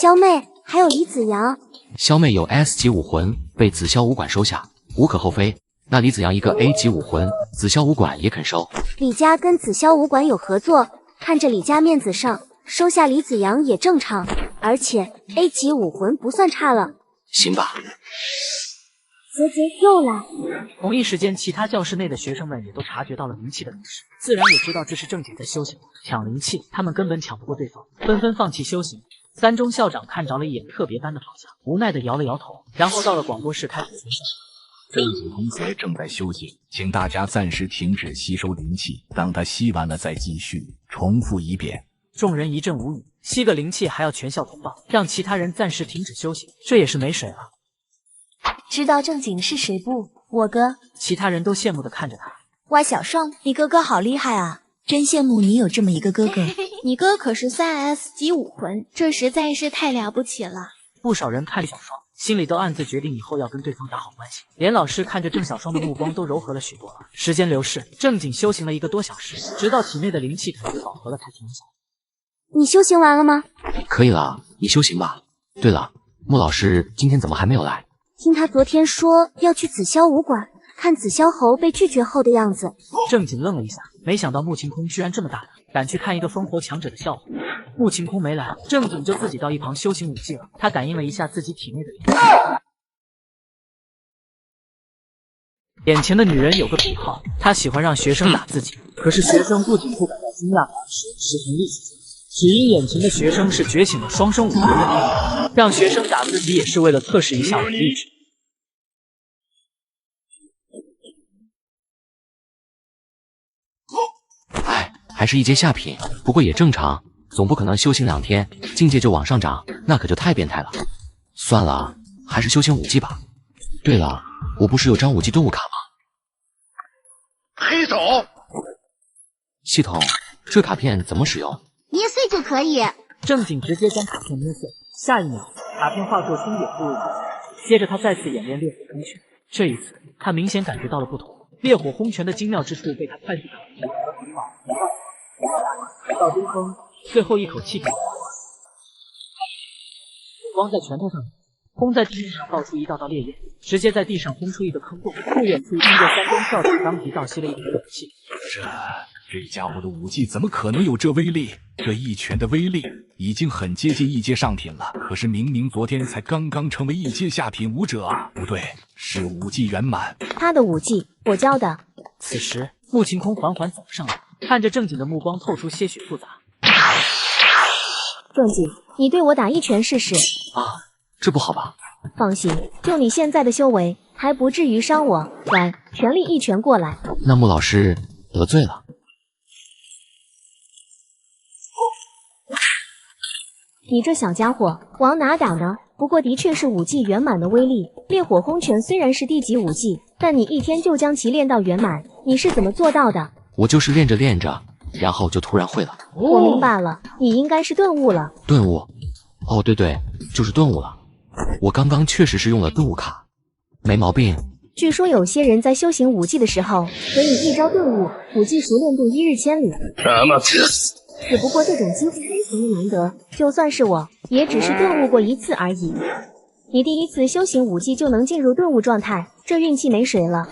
萧妹，还有李子阳。萧妹有 S 级武魂，被紫霄武馆收下，无可厚非。那李子阳一个 A 级武魂，紫霄武馆也肯收。李家跟紫霄武馆有合作，看着李家面子上，收下李子阳也正常。而且 A 级武魂不算差了。行吧。泽泽又来。同一时间，其他教室内的学生们也都察觉到了灵气的流失，自然也知道这是正经在修行。抢灵气，他们根本抢不过对方，纷纷放弃修行。3中校长看着了一眼特别班的方向，无奈的摇了摇头，然后到了广播室开始宣传。正经同学正在修行，请大家暂时停止吸收灵气，等他吸完了再继续。重复一遍。众人一阵无语，吸个灵气还要全校通报，让其他人暂时停止修行，这也是没水了。知道正经是谁不？我哥。其他人都羡慕的看着他。哇，小双，你哥哥好厉害啊！真羡慕你有这么一个哥哥。你哥可是3S 级武魂，这实在是太了不起了。不少人看着小双，心里都暗自决定以后要跟对方打好关系。连老师看着郑小双的目光都柔和了许多了。时间流逝，正经修行了1个多小时，直到体内的灵气感觉饱和了才停下。你修行完了吗？可以了，你修行吧。对了，穆老师今天怎么还没有来？听他昨天说要去紫霄武馆看紫霄侯被拒绝后的样子。正经愣了一下，没想到穆晴空居然这么大胆，敢去看一个烽火强者的笑话。穆晴空没来，正经就自己到一旁修行武技了。他感应了一下自己体内的灵气。眼前的女人有个癖好，她喜欢让学生打自己。可是学生不仅不感到惊讶，反实行力气，只因眼前的学生是觉醒了双生武魂的力，让学生打自己也是为了测试一下我的意志。哎，还是一阶下品，不过也正常，总不可能修行2天，境界就往上涨，那可就太变态了。算了，还是修行武技吧。对了，我不是有张5级顿悟卡吗？黑手。系统，这卡片怎么使用？捏碎就可以。正经直接将卡片捏碎，下一秒，卡片化作星点步入口袋。接着他再次演练烈火轰拳，这一次他明显感觉到了不同。烈火轰拳的精妙之处被他快速打出，到中锋，最后一口气顶。光在拳头上轰在地面上，爆出一道道烈焰，直接在地上轰出一个坑洞。不远处，经过3中校长当即倒吸了一口冷气。这家伙的武技怎么可能有这威力？这一拳的威力已经很接近一阶上品了。可是明明昨天才刚刚成为一阶下品武者啊！不对，是武技圆满。他的武技我教的。此时，穆晴空缓缓走上来，看着正经的目光透出些许复杂。正经，你对我打一拳试试。啊，这不好吧？放心，就你现在的修为，还不至于伤我。来，全力一拳过来。那穆老师得罪了。你这小家伙往哪打呢？不过的确是武技圆满的威力。烈火轰拳虽然是地级武技，但你一天就将其练到圆满，你是怎么做到的？我就是练着练着，然后就突然会了。我明白了，你应该是顿悟了。顿悟？哦，对对，就是顿悟了。我刚刚确实是用了顿悟卡，没毛病。据说有些人在修行武技的时候，可以一招顿悟，武技熟练度一日千里。只不过这种机会非常的难得，就算是我，也只是顿悟过一次而已。你第一次修行武技就能进入顿悟状态，这运气没谁了。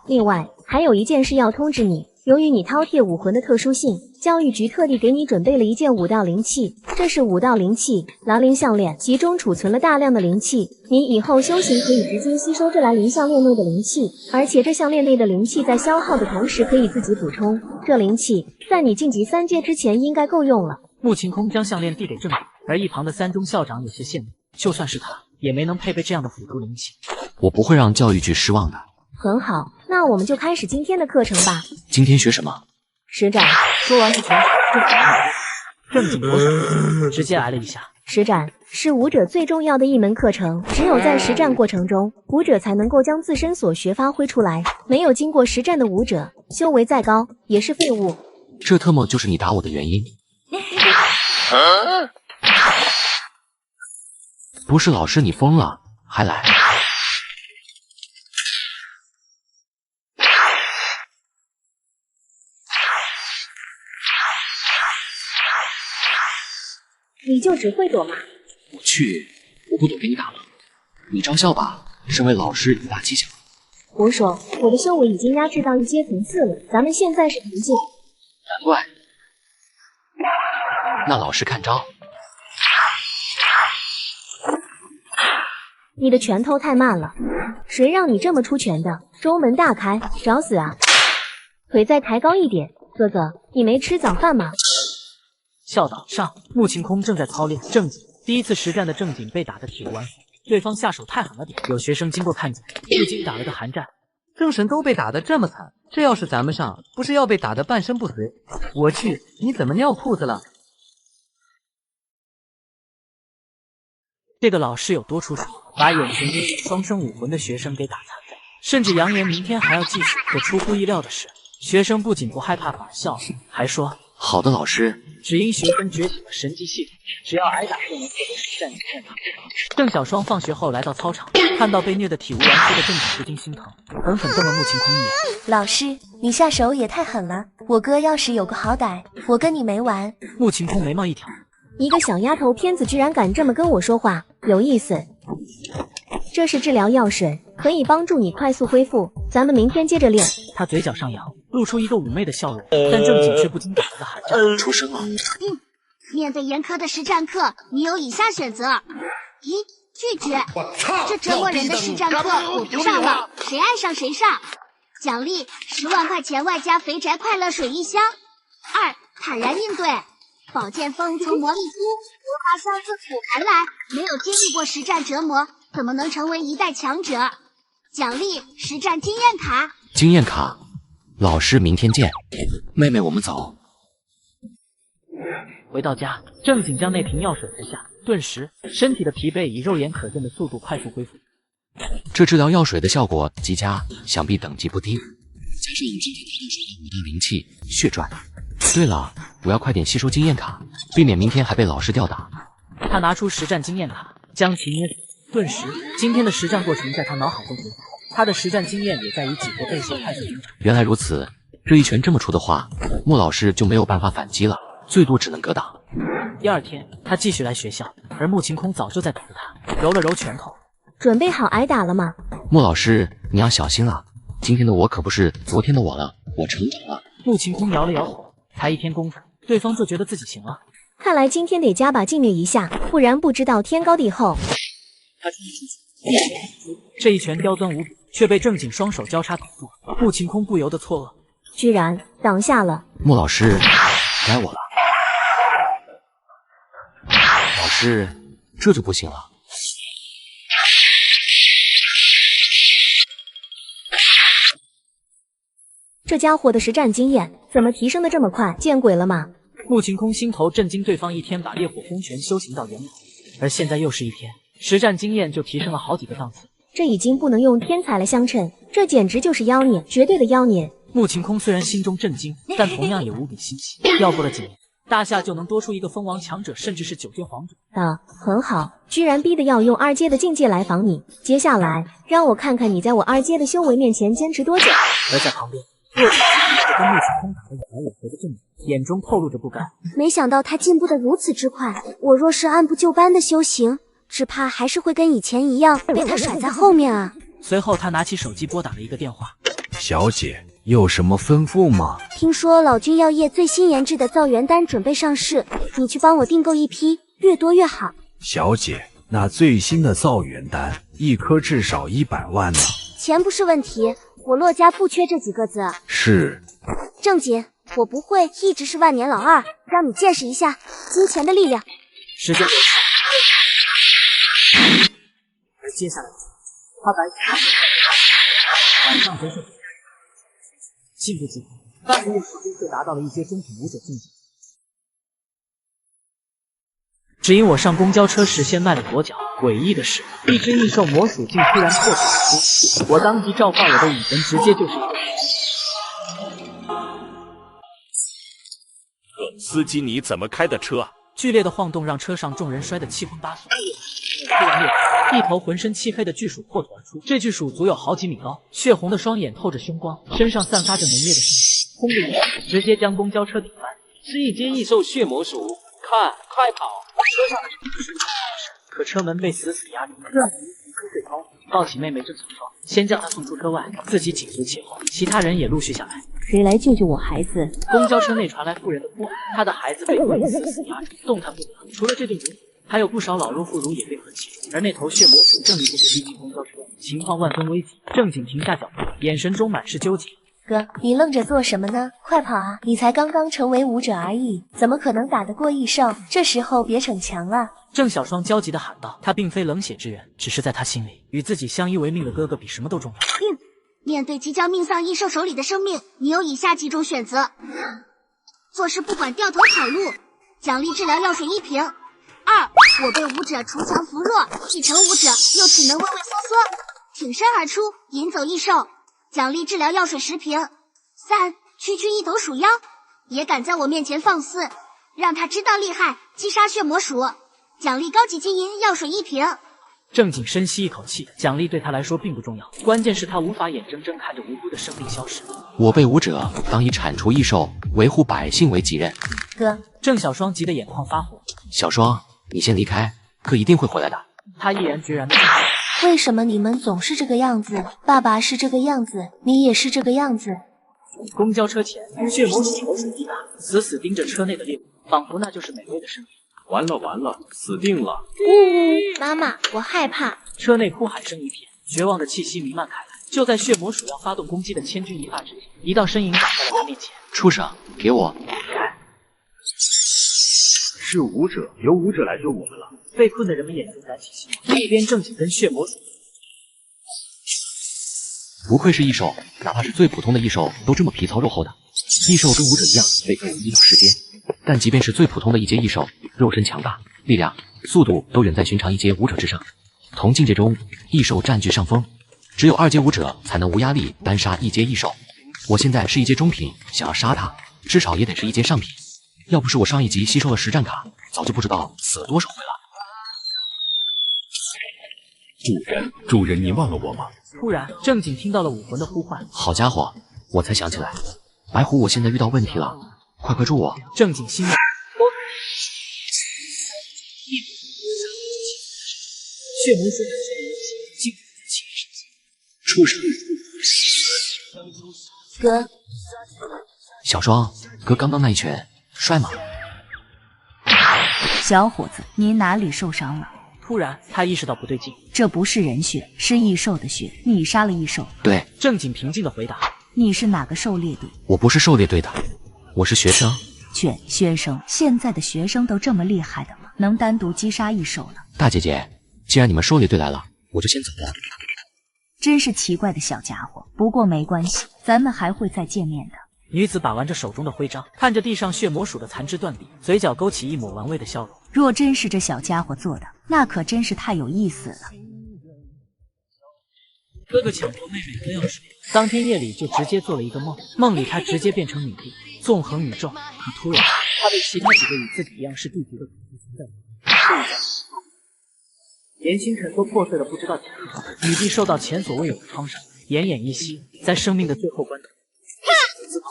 另外，还有一件事要通知你。由于你饕餮武魂的特殊性，教育局特地给你准备了一件武道灵器，这是武道灵器劳灵项链，其中储存了大量的灵气。你以后修行可以直接吸收这劳灵项链内的灵气，而且这项链内的灵气在消耗的同时可以自己补充。这灵气在你晋级3阶之前应该够用了。穆晴空将项链递给正经，而一旁的三中校长有些羡慕，就算是他，也没能配备这样的辅助灵气。我不会让教育局失望的。很好，那我们就开始今天的课程吧。今天学什么？实战。说完是全场正经国手直接来了一下。实战是武者最重要的一门课程，只有在实战过程中，武者才能够将自身所学发挥出来。没有经过实战的武者，修为再高也是废物。这特么就是你打我的原因？不是老师，你疯了还来？你就只会躲吗？我去，我不躲给你打了。你招笑吧，身为老师以大欺小。胡说，我的修为已经压制到1阶层次了，咱们现在是同阶。难怪。那老师看招。你的拳头太慢了，谁让你这么出拳的？中门大开，找死啊！腿再抬高一点，哥哥，你没吃早饭吗？校导上，穆晴空正在操练。正经第一次实战的正经被打得体无完肤，对方下手太狠了点。有学生经过看见，不禁打了个寒战。正神都被打得这么惨，这要是咱们上，不是要被打得半身不遂？我去，你怎么尿裤子了？这个老师有多出手，把眼前这双生武魂的学生给打残，甚至扬言明天还要继续。可出乎意料的是，学生不仅不害怕，反而笑了，还说：“好的，老师。”只因学生觉醒了神级系统，只要挨打就能获得实战经验卡。郑小双放学后来到操场，看到被虐得体无完肤的正经，不禁心疼，狠狠瞪了穆晴空一眼。老师，你下手也太狠了！我哥要是有个好歹，我跟你没完。穆晴空眉毛一挑，一个小丫头片子居然敢这么跟我说话，有意思。这是治疗药水，可以帮助你快速恢复。咱们明天接着练。他嘴角上扬，露出一个妩媚的笑容，但正经却不禁打了个寒战。出声了。面对严苛的实战课，你有以下选择：一、拒绝，这折磨人的实战课我不上了，谁爱上谁上。奖励10万块钱外加肥宅快乐水1箱。二、坦然应对，宝剑锋从魔力书魔法箱自古而来，没有经历过实战折磨，怎么能成为一代强者？奖励实战经验卡。经验卡，老师明天见。妹妹，我们走。回到家，正经将那瓶药水喝下，顿时身体的疲惫以肉眼可见的速度快速恢复。这治疗药水的效果极佳，想必等级不低。加上今天他手的武道灵气血赚。对了，我要快点吸收经验卡，避免明天还被老师吊打。他拿出实战经验卡，将其捏死。顿时，今天的实战过程在他脑海中回放，他的实战经验也在以几何倍数快速增长。原来如此，这一拳这么出的话，穆老师就没有办法反击了，最多只能格挡。第二天，他继续来学校，而穆晴空早就在等着他，揉了揉拳头。准备好挨打了吗？穆老师，你要小心了，今天的我可不是昨天的我了，我成长了。穆晴空摇了摇头，才1天功夫，对方就觉得自己行了。看来今天得加把劲练一下，不然不知道天高地厚。这一拳刁钻无比，却被正经双手交叉挡住。穆晴空不由得错愕，居然挡下了。穆老师，该我了。老师，这就不行了。这家伙的实战经验怎么提升的这么快？见鬼了吗？穆晴空心头震惊，对方一天把烈火轰拳修行到圆满，而现在又是一天，实战经验就提升了好几个档次。这已经不能用天才来相称，这简直就是妖孽，绝对的妖孽。穆晴空虽然心中震惊，但同样也无比欣喜。要过了几年，大夏就能多出一个封王强者，甚至是9阶皇者。很好，居然逼得要用2阶的境界来防你。接下来，让我看看你在我2阶的修为面前坚持多久。而在旁边，若晴空跟穆晴空打得有来有回的正经，眼中透露着不甘。没想到他进步得如此之快，我若是按部就班的修行，只怕还是会跟以前一样被他甩在后面啊。随后他拿起手机拨打了一个电话。小姐，有什么吩咐吗？听说老君药业最新研制的造元丹准备上市，你去帮我订购一批，越多越好。小姐，那最新的造元丹一颗至少100万呢。钱不是问题，我骆家不缺这几个字。是。正经，我不会一直是万年老二，让你见识一下金钱的力量。时间流逝，而接下来他晚上回去，进不及半个月时间就达到了1阶中品武者境界。只因我上公交车时先迈了左脚，诡异的是，一只异兽魔属竟突然破土而出，我当即召唤我的武魂，直接就是一个。司机，你怎么开的车啊？剧烈的晃动让车上众人摔得七荤八素。突然裂开，一头浑身漆黑的巨鼠破土而出。这巨鼠足有好几米高，血红的双眼透着凶光，身上散发着浓烈的腥气，轰的一声，直接将公交车顶翻。是一阶异兽血魔鼠，看，快跑！车上的人瞬间可车门被死死压住，任何一颗最高，抱起妹妹郑小双，先将她送出车外，自己紧随其后，其他人也陆续下来。谁来救救我孩子？公交车内传来妇人的呼喊，她的孩子被棍死死压住，动弹不得。除了这对母子，还有不少老弱妇孺也被狠欺负，而那头血魔鼠正一步步逼近公交车，情况万分危急。正经停下脚步，眼神中满是纠结。哥，你愣着做什么呢？快跑啊！你才刚刚成为武者而已，怎么可能打得过异兽？这时候别逞强了。郑小双焦急地喊道：“他并非冷血之人，只是在他心里，与自己相依为命的哥哥比什么都重要。”面对即将命丧异兽手里的生命，你有以下几种选择：做事不管掉头跑路，奖励治疗药水1瓶；2，我被武者除强扶弱，继承武者又体能畏畏缩缩，挺身而出引走异兽，奖励治疗药水10瓶；3，区区一头鼠妖也敢在我面前放肆，让他知道厉害，击杀血魔鼠，奖励高级金银药水1瓶。正经深吸一口气，奖励对他来说并不重要，关键是他无法眼睁睁看着无辜的生命消失。我辈武者当以铲除异兽、维护百姓为己任。哥，郑小双急得眼眶发火。小双，你先离开，哥一定会回来的。他毅然决然的。为什么你们总是这个样子？爸爸是这个样子，你也是这个样子。公交车前，血魔鼠口水滴答，死死盯着车内的猎物，仿佛那就是美味的生命。完了完了，死定了！妈妈，我害怕。车内哭喊声一片，绝望的气息弥漫开来。就在血魔鼠要发动攻击的千钧一发之际，一道身影挡在了他面前。畜生，给我！是武者，由武者来救我们了。被困的人们眼中燃起希望。一边正经跟血魔鼠，不愧是异兽，哪怕是最普通的异兽都这么皮糙肉厚的。异兽跟武者一样，被分为1到10阶，但即便是最普通的1阶异兽，肉身强大，力量、速度都远在寻常1阶武者之上。同境界中，异兽占据上风，只有2阶武者才能无压力单杀1阶异兽。我现在是1阶中品，想要杀他，至少也得是1阶上品。要不是我上一集吸收了实战卡，早就不知道死了多少回了。主人，你忘了我吗？突然，正经听到了武魂的呼唤。好家伙，我才想起来，白虎，我现在遇到问题了，快助我！正经心里。血魔鼠竟畜生！哥，小双，哥刚刚那一拳帅吗？小伙子，你哪里受伤了？突然，他意识到不对劲，这不是人血，是异兽的血，你杀了异兽。对，正经平静的回答。你是哪个狩猎队？我不是狩猎队的，我是学生。学生，现在的学生都这么厉害的吗？能单独击杀异兽了？大姐姐，既然你们狩猎队来了，我就先走了。真是奇怪的小家伙，不过没关系，咱们还会再见面的。女子把玩着手中的徽章，看着地上血魔鼠的残肢断臂，嘴角勾起一抹玩味的笑容。若真是这小家伙做的，那可真是太有意思了。哥哥抢夺妹妹喝药水，当天夜里就直接做了一个梦，梦里他直接变成女帝，纵横宇宙。可突然，他被其他几个与自己一样是地级的恐怖存在，连星辰都破碎了不知道几何。女帝受到前所未有的创伤，奄奄一息，在生命的最后关头，自爆，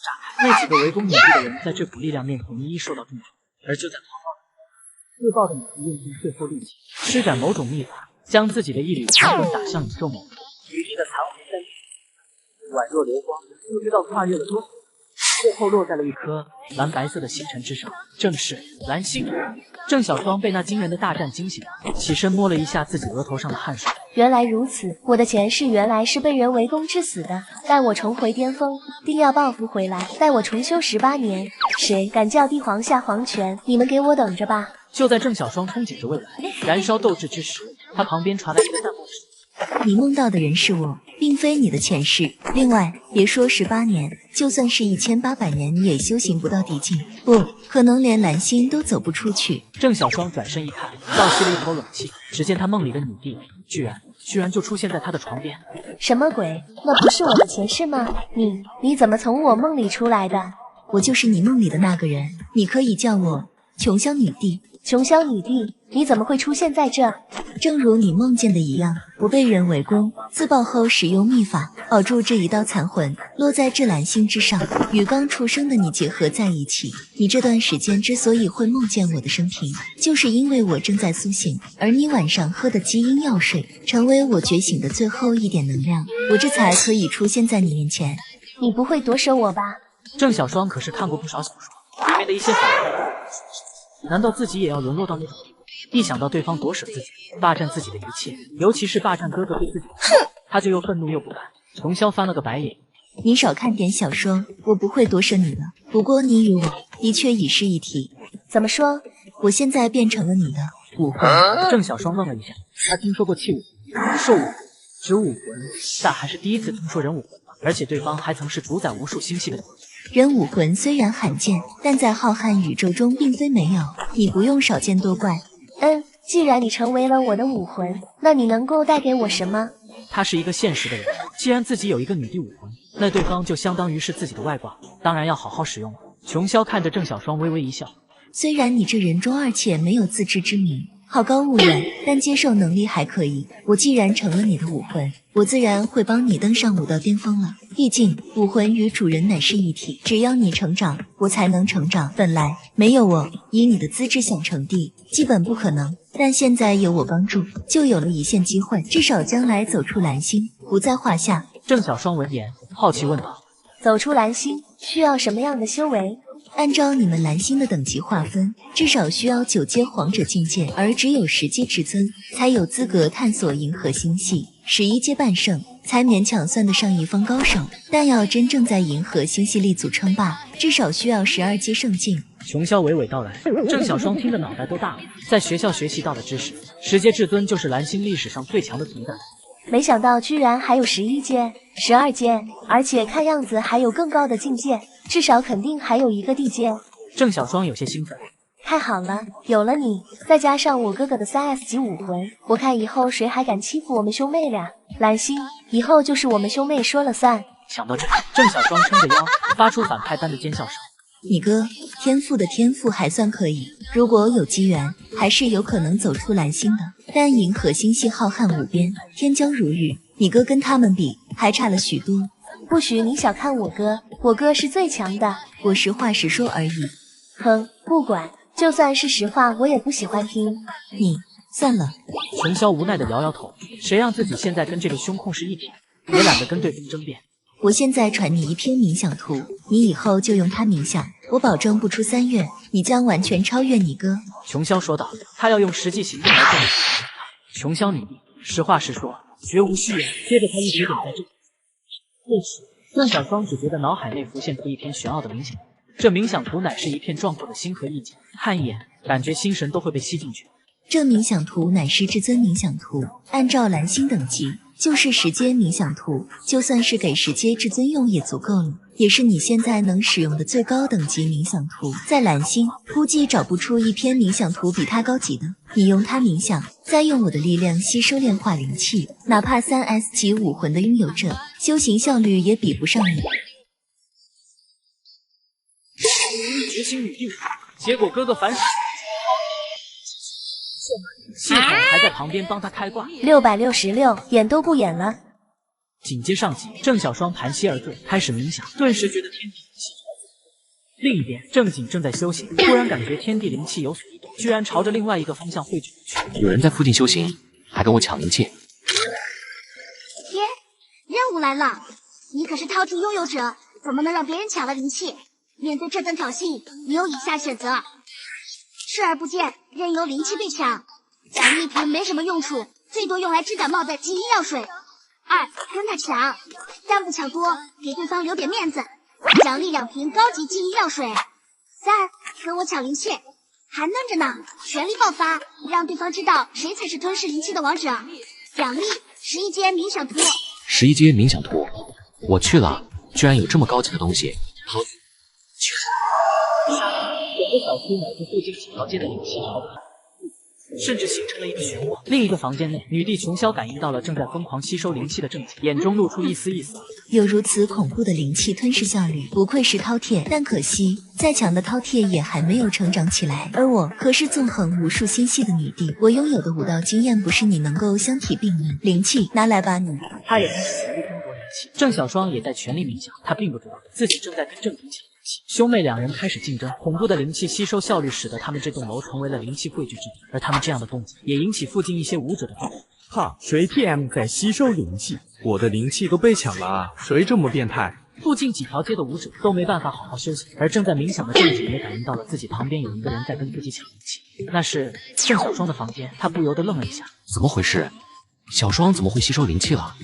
炸开。那几个围攻女帝的人在这股力量面前一一受到重创，而就在狂暴自爆的女帝用尽最后力气，施展某种秘法，将自己的一缕灵魂打向宇宙某处。女帝的残魂在宛若流光，不知道跨越了多少，最后落在了一颗蓝白色的星辰之上，正是蓝星。郑小双被那惊人的大战惊醒了，起身摸了一下自己额头上的汗水。原来如此，我的前世原来是被人围攻致死的。待我重回巅峰，定要报复回来。待我重修18年，谁敢叫帝皇下皇权？你们给我等着吧！就在郑小双憧憬着未来，燃烧斗志之时，他旁边传来一个淡漠声：“你梦到的人是我，并非你的前世。另外，别说18年，就算是1800年，你也修行不到地境，不可能连蓝星都走不出去。”郑小双转身一看，倒吸了一口冷气。只见他梦里的女帝居然就出现在他的床边。什么鬼？那不是我的前世吗？你怎么从我梦里出来的？我就是你梦里的那个人，你可以叫我琼香女帝。琼香女帝，你怎么会出现在这？正如你梦见的一样，我被人围攻，自爆后使用秘法保住这一道残魂，落在这蓝星之上，与刚出生的你结合在一起。你这段时间之所以会梦见我的生平，就是因为我正在苏醒，而你晚上喝的基因药水，成为我觉醒的最后一点能量，我这才可以出现在你面前。你不会夺舍我吧？郑小双可是看过不少小说，里面的一些反派，难道自己也要沦落到那种地步？一想到对方夺舍自己，霸占自己的一切，尤其是霸占哥哥对自己的爱，他就又愤怒又不甘。琼霄翻了个白眼：“你少看点小说，我不会夺舍你了。不过你与我的确已是一体。”怎么说？我现在变成了你的武魂。郑小双愣了一下，他听说过器武魂、兽武魂、植武魂，但还是第一次听说人武魂，而且对方还曾是主宰无数星系的。人武魂虽然罕见，但在浩瀚宇宙中并非没有，你不用少见多怪。既然你成为了我的武魂，那你能够带给我什么？他是一个现实的人，既然自己有一个女帝武魂，那对方就相当于是自己的外挂，当然要好好使用了。琼霄看着郑小双微微一笑，虽然你这人中二且没有自知之明，好高骛远，但接受能力还可以。我既然成了你的武魂，我自然会帮你登上武道巅峰了。毕竟武魂与主人乃是一体，只要你成长，我才能成长。本来没有我，以你的资质想成帝，基本不可能。但现在有我帮助，就有了一线机会，至少将来走出蓝星不在话下。郑小双闻言，好奇问道：“走出蓝星需要什么样的修为？”按照你们蓝星的等级划分，至少需要9阶皇者境界，而只有10阶至尊才有资格探索银河星系，11阶半圣才勉强算得上一方高手。但要真正在银河星系立足称霸，至少需要12阶圣境。琼霄娓娓道来，郑小双听得脑袋都大了。在学校学习到的知识，10阶至尊就是蓝星历史上最强的存在。没想到居然还有11阶、12阶，而且看样子还有更高的境界，至少肯定还有一个地阶。郑小双有些兴奋。太好了，有了你，再加上我哥哥的3S 级武魂，我看以后谁还敢欺负我们兄妹俩？蓝星以后就是我们兄妹说了算。想到这，郑小双撑着腰，发出反派般的尖笑声。你哥天赋的天赋还算可以，如果有机缘，还是有可能走出蓝星的。但银河星系浩瀚无边，天将如玉，你哥跟他们比，还差了许多。不许你小看我哥，我哥是最强的。我实话实说而已。哼，不管，就算是实话，我也不喜欢听。你算了。琼霄无奈的摇摇头，谁让自己现在跟这个胸控是一体，也懒得跟对方争辩。我现在传你一篇冥想图，你以后就用它冥想，我保证不出3月，你将完全超越你哥。琼霄说道，他要用实际行动来证明。琼霄女帝，实话实说，绝无虚言。接着他一直点在这。这时，郑小双只觉得脑海内浮现出一篇玄奥的冥想图，这冥想图乃是一片壮阔的星河意境，看一眼，感觉心神都会被吸进去。这冥想图乃是至尊冥想图，按照蓝星等级，就是10阶冥想图，就算是给10阶至尊用也足够了，也是你现在能使用的最高等级冥想图。在蓝星，估计找不出一篇冥想图比它高级的。你用它冥想，再用我的力量吸收炼化灵气，哪怕3S 级武魂的拥有者，修行效率也比不上你。觉醒女帝，结果哥哥反手。系统还在旁边帮他开挂666，演都不演了。紧接上集，郑小双盘膝而坐，开始冥想，顿时觉得天地灵气朝自己。另一边，郑景正在修行，突然感觉天地灵气有所异动，居然朝着另外一个方向汇聚过去。有人在附近修行，还跟我抢灵气。耶，任务来了！你可是饕餮拥有者，怎么能让别人抢了灵气？面对这顿挑衅，你有以下选择：视而不见，任由灵气被抢。奖励瓶没什么用处，最多用来治感冒的基因药水。2，跟他抢，3不抢多，给对方留点面子。奖励2瓶高级基因药水。3，跟我抢灵气，还嫩着呢，全力爆发，让对方知道谁才是吞噬灵气的王者。奖励11阶冥想图。11阶冥想图，我去了，居然有这么高级的东西。好，整个小区乃至附近几条街的灵气朝着甚至形成了一个漩涡。另一个房间内，女帝琼霄感应到了正在疯狂吸收灵气的郑景，眼中露出一丝意思。有如此恐怖的灵气吞噬效率，不愧是饕餮，但可惜再强的饕餮也还没有成长起来。而我可是纵横无数星系的女帝，我拥有的武道经验不是你能够相提并论。灵气拿来吧你！他也开始全力争夺灵气，郑小双也在全力冥想，他并不知道自己正在跟郑景抢。兄妹2人开始竞争，恐怖的灵气吸收效率使得他们这栋楼成为了灵气汇聚之地，而他们这样的动静也引起附近一些武者的注意。哈，谁 TM 在吸收灵气？我的灵气都被抢了啊！谁这么变态？附近几条街的武者都没办法好好休息，而正在冥想的郑景也感应到了自己旁边有一个人在跟自己抢灵气，那是郑小双的房间，他不由得愣了一下。怎么回事？小双怎么会吸收灵气了？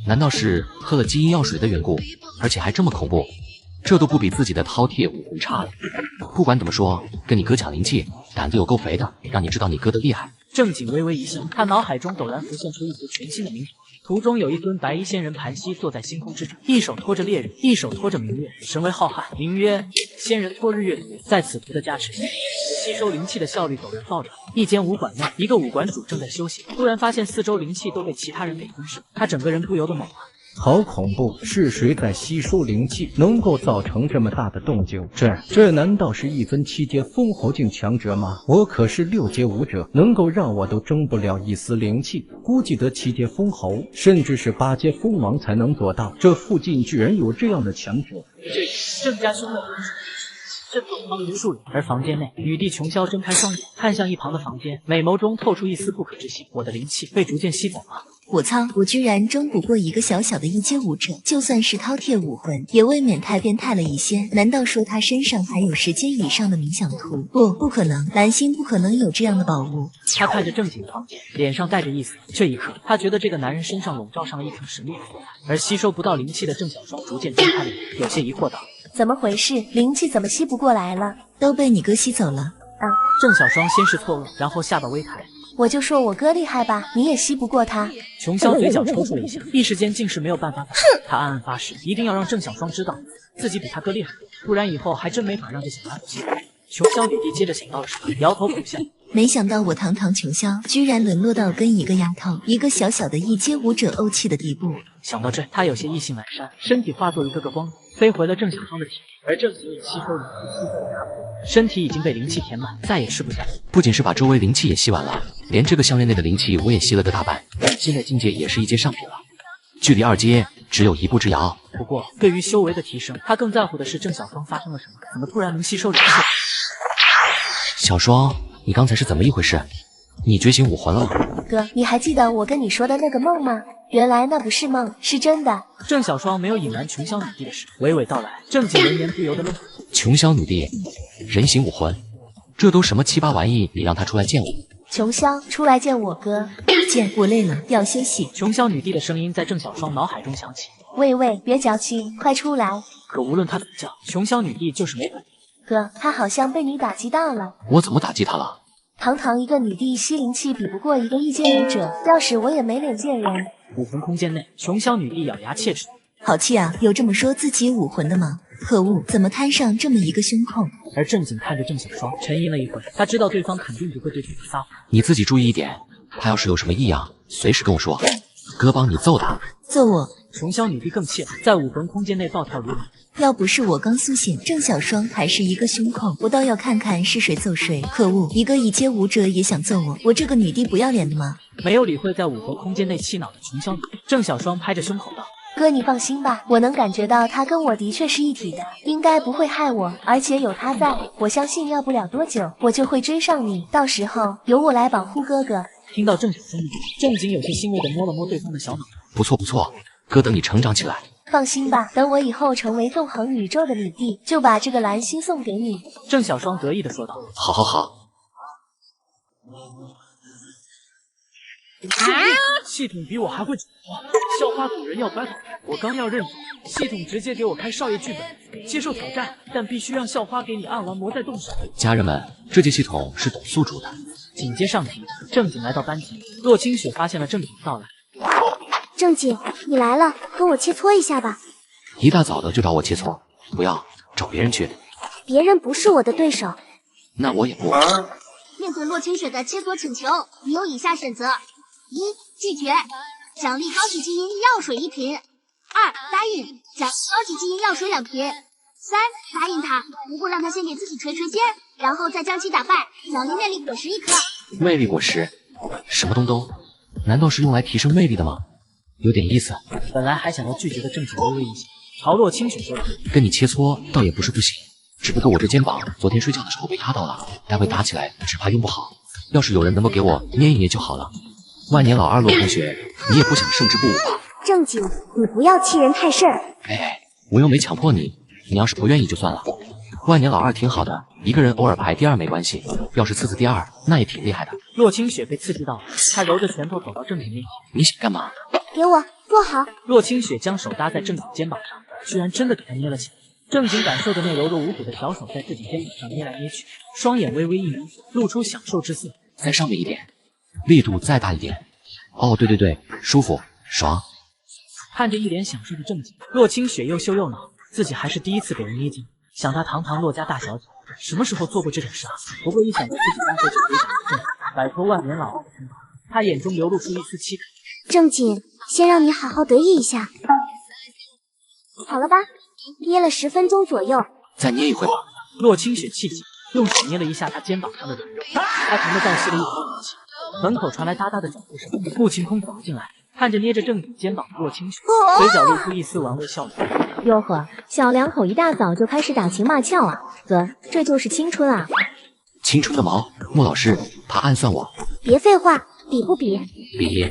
难道是喝了基因药水的缘故？而且还这么恐怖？这都不比自己的饕餮武魂差了。不管怎么说，跟你哥抢灵气，胆子有够肥的，让你知道你哥的厉害。郑景微微一笑，他脑海中陡然浮现出一幅全新的冥图，图中有一尊白衣仙人盘膝坐在星空之上，一手托着猎人，一手托着明月，神为浩瀚，名曰仙人托日月图。在此图的加持下，吸收灵气的效率陡然暴涨。一间武馆内，一个武馆主正在修行，突然发现四周灵气都被其他人给吞噬，他整个人不由得懵了。好恐怖！是谁在吸收灵气，能够造成这么大的动静？这难道是一尊7阶封侯境强者吗？我可是6阶武者，能够让我都争不了一丝灵气，估计得7阶封侯，甚至是8阶封王才能做到。这附近居然有这样的强者！郑家兄妹震动方圆数里，而房间内，女帝琼霄睁开双眼，看向一旁的房间，美眸中透出一丝不可置信。我的灵气被逐渐吸走了。我操！我居然争不过一个小小的1阶武者，就算是饕餮武魂，也未免太变态了一些。难道说他身上还有10阶以上的冥想图？不可能，蓝星不可能有这样的宝物。他看着正经的房间，脸上带着意思。这一刻，他觉得这个男人身上笼罩上了一层神秘的色彩，而吸收不到灵气的郑小双逐渐睁开了眼，有些疑惑道：“怎么回事？灵气怎么吸不过来了？都被你哥吸走了。”郑小双先是错愕，然后下巴微抬。我就说我哥厉害吧，你也吸不过他。琼霄嘴角抽搐了一下，一时间竟是没有办法。他暗暗发誓，一定要让郑小双知道自己比他哥厉害，不然以后还真没法让这小丫头吸。琼霄女帝接着想到了什么，摇头苦笑。没想到我堂堂琼霄，居然沦落到跟一个丫头、一个小小的1阶武者怄气的地步。想到这，他有些意兴阑珊，身体化作一个个光，飞回了郑小双的体内，而郑景也吸收灵气吸走了他，身体已经被灵气填满，再也吃不下。不仅是把周围灵气也吸完了，连这个项链内的灵气我也吸了个大半，现在境界也是1阶上品了，距离2阶只有1步之遥。不过对于修为的提升，他更在乎的是郑小双发生了什么，怎么突然能吸收灵气？小双，你刚才是怎么一回事？你觉醒武魂了吗？哥，你还记得我跟你说的那个梦吗？原来那不是梦，是真的。郑小双没有隐瞒穷小女帝的事，娓娓道来。郑景闻言不由得愣住。穷小女帝，人形武魂，这都什么七八玩意？你让她出来见我？穷乡出来见我哥，见我累了，要休息。穷小女帝的声音在郑小双脑海中响起。喂喂，别矫情，快出来！可无论她怎么叫，穷小女帝就是没反应。哥，她好像被你打击到了。我怎么打击她了？堂堂一个女帝吸灵气比不过一个异界武者，要是我也没脸见人。武魂空间内，穷小女帝咬牙切齿。好气啊！有这么说自己武魂的吗？可恶，怎么摊上这么一个胸控？而正经看着郑小双，沉吟了一会，他知道对方肯定不会对自己撒谎。你自己注意一点，他要是有什么异样，随时跟我说，哥帮你揍他。揍我？穷小女帝更气了，在武魂空间内暴跳如雷。要不是我刚苏醒，郑小双还是一个胸控，我倒要看看是谁揍谁。可恶，一个异阶武者也想揍我，我这个女帝不要脸的吗？没有理会在武魂空间内气恼的穷小女帝，郑小双拍着胸口道：哥，你放心吧，我能感觉到他跟我的确是一体的，应该不会害我，而且有他在，我相信要不了多久，我就会追上你，到时候由我来保护哥哥。听到郑小双的话，郑景有些欣慰地摸了摸对方的小脑袋。不错不错，哥等你成长起来。放心吧，等我以后成为纵横宇宙的女帝，就把这个蓝星送给你。郑小双得意地说道。好好好。系统比我还会整活，校花主人要battle，我刚要认主，系统直接给我开少爷剧本，接受挑战，但必须让校花给你按完摩再动手。家人们，这届系统是董宿主的。紧接上题，正经来到班级，洛清雪发现了正经的到来。正经，你来了，和我切磋一下吧。一大早的就找我切磋，不要，找别人去。别人不是我的对手。那我也不。面对洛清雪的切磋请求，你有以下选择：一、拒绝，奖励高级基因药水1瓶；二、答应，奖励高级基因药水2瓶；三、答应他，不过让他先给自己捶捶肩，然后再将其打败，奖励魅力果实1颗。魅力果实？什么东东？难道是用来提升魅力的吗？有点意思。本来还想要拒绝的正经微微一笑，朝洛清雪说道：跟你切磋倒也不是不行，只不过我这肩膀昨天睡觉的时候被压到了，待会打起来只怕用不好。要是有人能够给我捏一捏就好了。万年老二洛同学，你也不想胜之不武吧？正经，你不要欺人太甚。哎，我又没强迫你，你要是不愿意就算了。万年老二挺好的，一个人偶尔排第二没关系，要是次第二，那也挺厉害的。洛清雪被刺激到了，她揉着拳头走到正经面前。你想干嘛？给我坐好。洛清雪将手搭在正经肩膀上，居然真的给他捏了起来。正经感受着那柔柔无骨的小手在自己肩膀上捏来捏去，双眼微微一眯，露出享受之色。再上面一点，力度再大一点。哦，对对对，舒服爽。看着一脸享受的正经，洛清雪又羞又恼，自己还是第一次给人捏肩。想她堂堂洛家大小姐，什么时候做过这种事啊？不过一想到自己将会成为正经，摆脱万年老二的身旁，她眼中流露出一丝期待。正经，先让你好好得意一下。好了吧，捏了10分钟左右。再捏一会吧。洛清雪气急，用手捏了一下他肩膀上的软肉，她疼得倒吸了一口冷气。门口传来哒哒的脚步声，穆晴空走了进来，看着捏着正经肩膀的洛清雪，嘴角露出一丝玩味笑容。哟呵，小两口一大早就开始打情骂俏啊，哥，这就是青春啊！青春的毛，穆老师，他暗算我。别废话，比不比？比，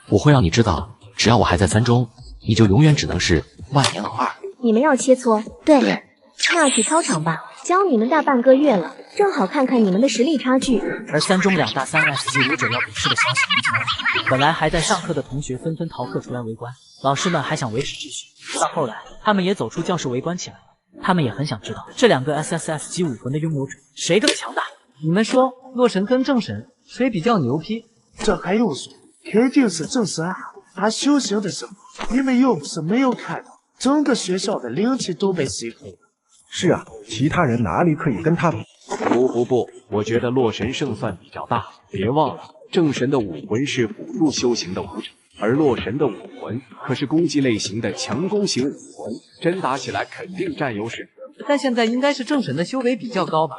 我会让你知道，只要我还在3中，你就永远只能是万年老二。你们要切磋？对，那去操场吧，教你们大半个月了，正好看看你们的实力差距。而3中2大3S 级武者要比试的消息已经传来，本来还在上课的同学纷纷逃课出来围观，老师们还想维持秩序，到后来他们也走出教室围观起来了。他们也很想知道这2个 SSS 级武魂的拥有者谁更强大。你们说洛神跟正神谁比较牛批？这还用说？肯定是正神啊！他修行的时候，你们又不是没有看到，整个学校的灵气都被吸空了。是啊，其他人哪里可以跟他比？不，我觉得洛神胜算比较大。别忘了，正神的武魂是辅助修行的武者，而洛神的武魂可是攻击类型的强攻型武魂，真打起来肯定占优势。但现在应该是正神的修为比较高吧？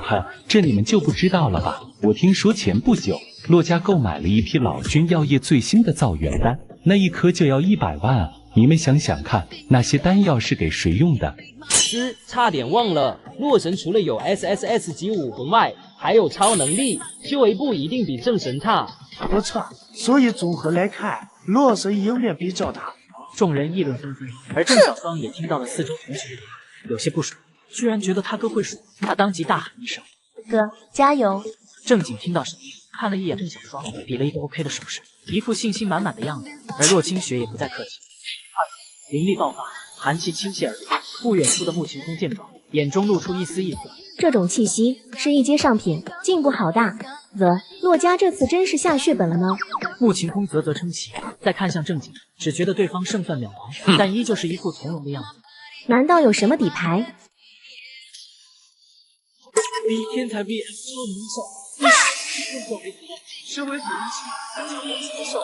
哼，这你们就不知道了吧？我听说前不久，洛家购买了一批老君药业最新的造元丹，那一颗就要100万啊！你们想想看，那些丹药是给谁用的？差点忘了，洛神除了有 SSS 级武魂外，还有超能力，修为不一定比正神差。我操！所以综合来看，洛神赢面比较大。众人议论纷纷，而郑小双也听到了四周同学的话，有些不爽，居然觉得他哥会输，他当即大喊一声：“哥，加油！”郑景听到声音，看了一眼郑小双，比了一个 OK 的手势，一副信心满满的样子。而洛清雪也不再客气，灵力爆发，寒气倾泻而出。不远处的穆晴空见状，眼中露出一丝异色。这种气息是一阶上品，进步好大。洛家这次真是下血本了吗？穆晴空啧啧称奇，再看向郑景，只觉得对方胜算渺茫，但依旧是一副从容的样子。难道有什么底牌？比天才毕业，超名校，身为子民接受。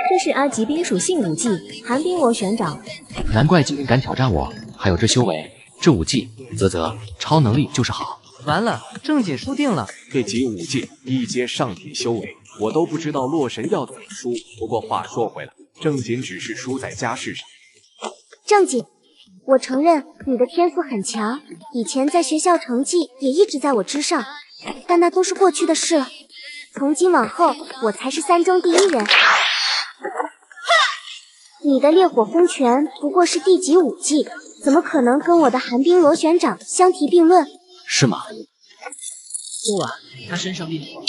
这是阿吉冰属性武技寒冰螺旋掌，难怪精灵敢挑战我，还有这修为，这武技，超能力就是好。完了，郑景输定了。这级武技一阶上品修为，我都不知道洛神要怎么输。不过话说回来，郑景只是输在家世上。郑景，我承认你的天赋很强，以前在学校成绩也一直在我之上，但那都是过去的事了。从今往后，我才是三中第一人。你的烈火风拳不过是地级武技，怎么可能跟我的寒冰螺旋掌相提并论？是吗？说完，他身上变化，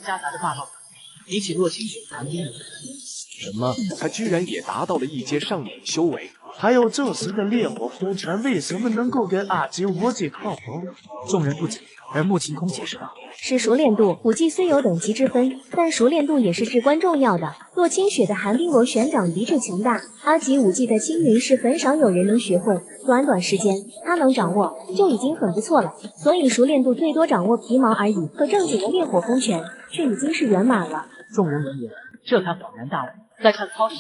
夹杂着霸道，比起洛清雪寒冰的什么？他居然也达到了一阶上品修为？还有这时的烈火风拳为什么能够跟阿吉武技抗衡？众人不解，而穆晴空解释道：“是熟练度，武技虽有等级之分，但熟练度也是至关重要的。洛清雪的寒冰螺旋掌的确强大，阿吉武技在青云市很少有人能学会，短短时间他能掌握就已经很不错了。所以熟练度最多掌握皮毛而已。可正经的烈火风拳却已经是圆满了。”众人闻言，这才恍然大悟。再看操场，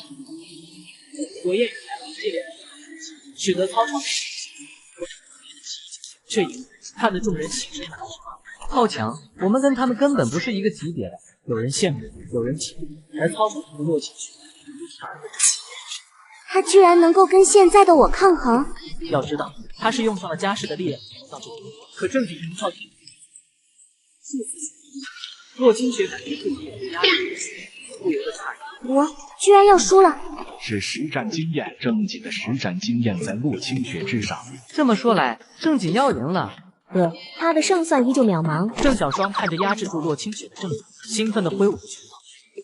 火焰取得操场这一幕看得众人齐声大笑。好强，我们跟他们根本不是一个级别的。有人羡慕，有人嫉妒，而操场上的洛清雪，他居然能够跟现在的我抗衡。要知道，他是用上了家世的力量造就的，可正经营造洛清雪感觉自己有压力，不由得诧异，我居然要输了。是实战经验，正经的实战经验在洛清雪之上。这么说来，正经要赢了。他的胜算依旧渺茫。郑小双看着压制住洛清雪的郑景，兴奋地挥舞拳